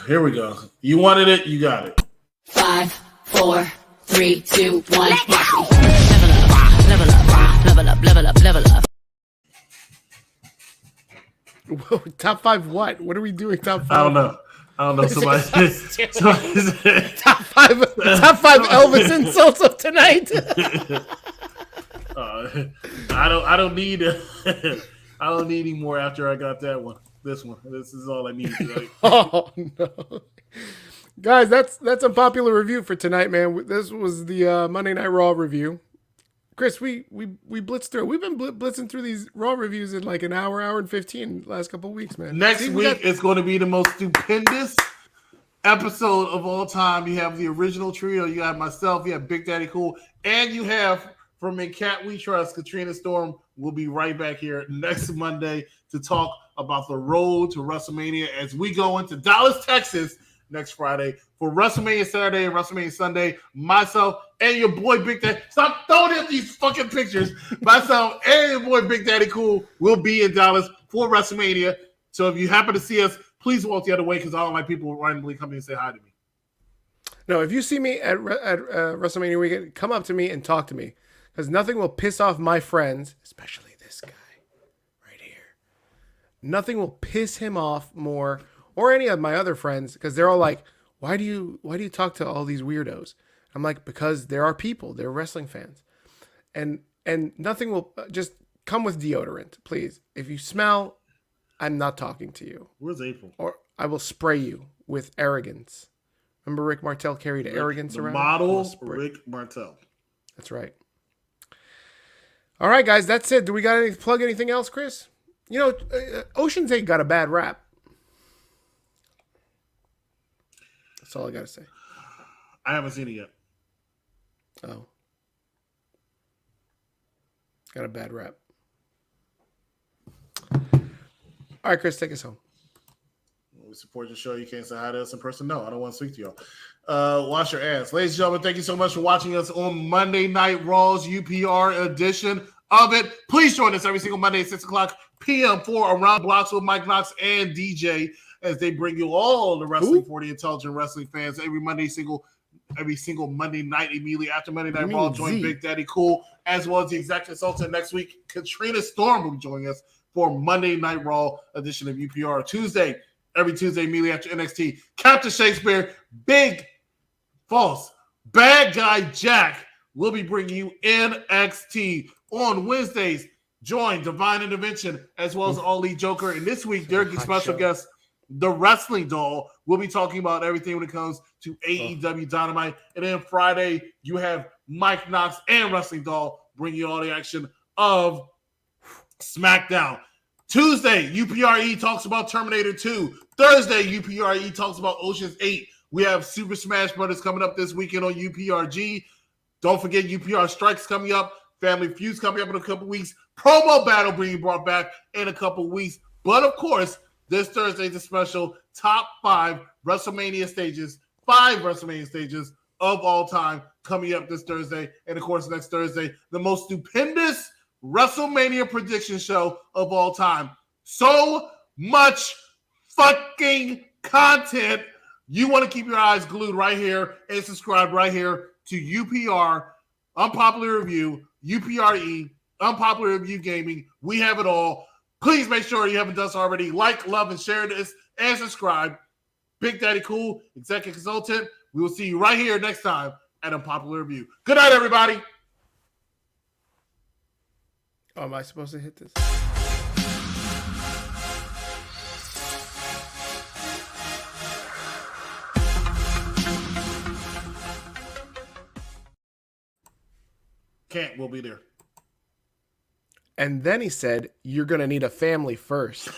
Here we go. You wanted it, you got it. 5, 4, 3, 2, 1. Level up. Whoa, top 5 what? What are we doing top 5? I don't know. Somebody said, top 5 Elvis insults of tonight. I don't need I don't need any more after I got that one. This is all I need. Right? Oh no, guys, that's unpopular review for tonight, man. This was the Monday Night Raw review. Chris, we blitzed through. We've been blitzing through these Raw reviews in like an hour and 15 last couple of weeks, man. Next week it's going to be the most stupendous episode of all time. You have the original trio. You have myself. You have Big Daddy Cool, and you have from In Cat We Trust, Katrina Storm. Will be right back here next Monday to talk about the road to WrestleMania as we go into Dallas, Texas next Friday for WrestleMania Saturday and WrestleMania Sunday. Myself and your boy Big Daddy. Stop throwing up these fucking pictures. Myself and your boy Big Daddy Cool will be in Dallas for WrestleMania. So if you happen to see us, please walk the other way because I don't like people randomly coming and say hi to me. No, if you see me at WrestleMania weekend, come up to me and talk to me. Because nothing will piss off my friends, especially this guy right here. Nothing will piss him off more, or any of my other friends, because they're all like, why do you talk to all these weirdos? I'm like, because there are people, they're wrestling fans. And nothing will, just come with deodorant, please. If you smell, I'm not talking to you. Where's April? Or I will spray you with arrogance. Remember Rick Martel carried arrogance around? Model Rick Martel. That's right. All right, guys, that's it. Do we got to plug anything else, Chris? You know, Ocean's 8 got a bad rap. That's all I got to say. I haven't seen it yet. Oh. Got a bad rap. All right, Chris, take us home. We support your show. You can't say hi to us in person. No, I don't want to speak to y'all. Wash your ass. Ladies and gentlemen, thank you so much for watching us on Monday Night Raw's UPR edition of it. Please join us every single Monday at 6 o'clock p.m. for Around Blocks with Mike Knox and DJ as they bring you all the wrestling for the intelligent wrestling fans every single Monday night immediately after Monday Night Raw. Join Big Daddy Cool as well as the executive consultant next week. Katrina Storm will be joining us for Monday Night Raw edition of UPR. Every Tuesday immediately after NXT. Captain Shakespeare, Big False, Bad Guy Jack will be bringing you NXT on Wednesdays. Join Divine Intervention as well as All Elite Joker. And this week, their special guest, the Wrestling Doll, will be talking about everything when it comes to AEW Dynamite. And then Friday, you have Mike Knox and Wrestling Doll bring you all the action of SmackDown. Tuesday, UPRE talks about Terminator 2. Thursday, UPRE talks about Ocean's 8. We have Super Smash Brothers coming up this weekend on UPRG. Don't forget UPR Strikes coming up. Family Feuds coming up in a couple weeks. Promo Battle being brought back in a couple weeks. But, of course, this Thursday is a special top 5 WrestleMania stages 5 WrestleMania stages of all time coming up this Thursday. And, of course, next Thursday, the most stupendous WrestleMania prediction show of all time. So much fucking content. You want to keep your eyes glued right here and subscribe right here to UPR, Unpopular Review, UPRE, Unpopular Review Gaming. We have it all. Please make sure you haven't done so already. Like, love, and share this and subscribe. Big Daddy Cool, Executive Consultant. We will see you right here next time at Unpopular Review. Good night, everybody. Oh, am I supposed to hit this? Can't. We'll be there. And then he said, you're going to need a family first.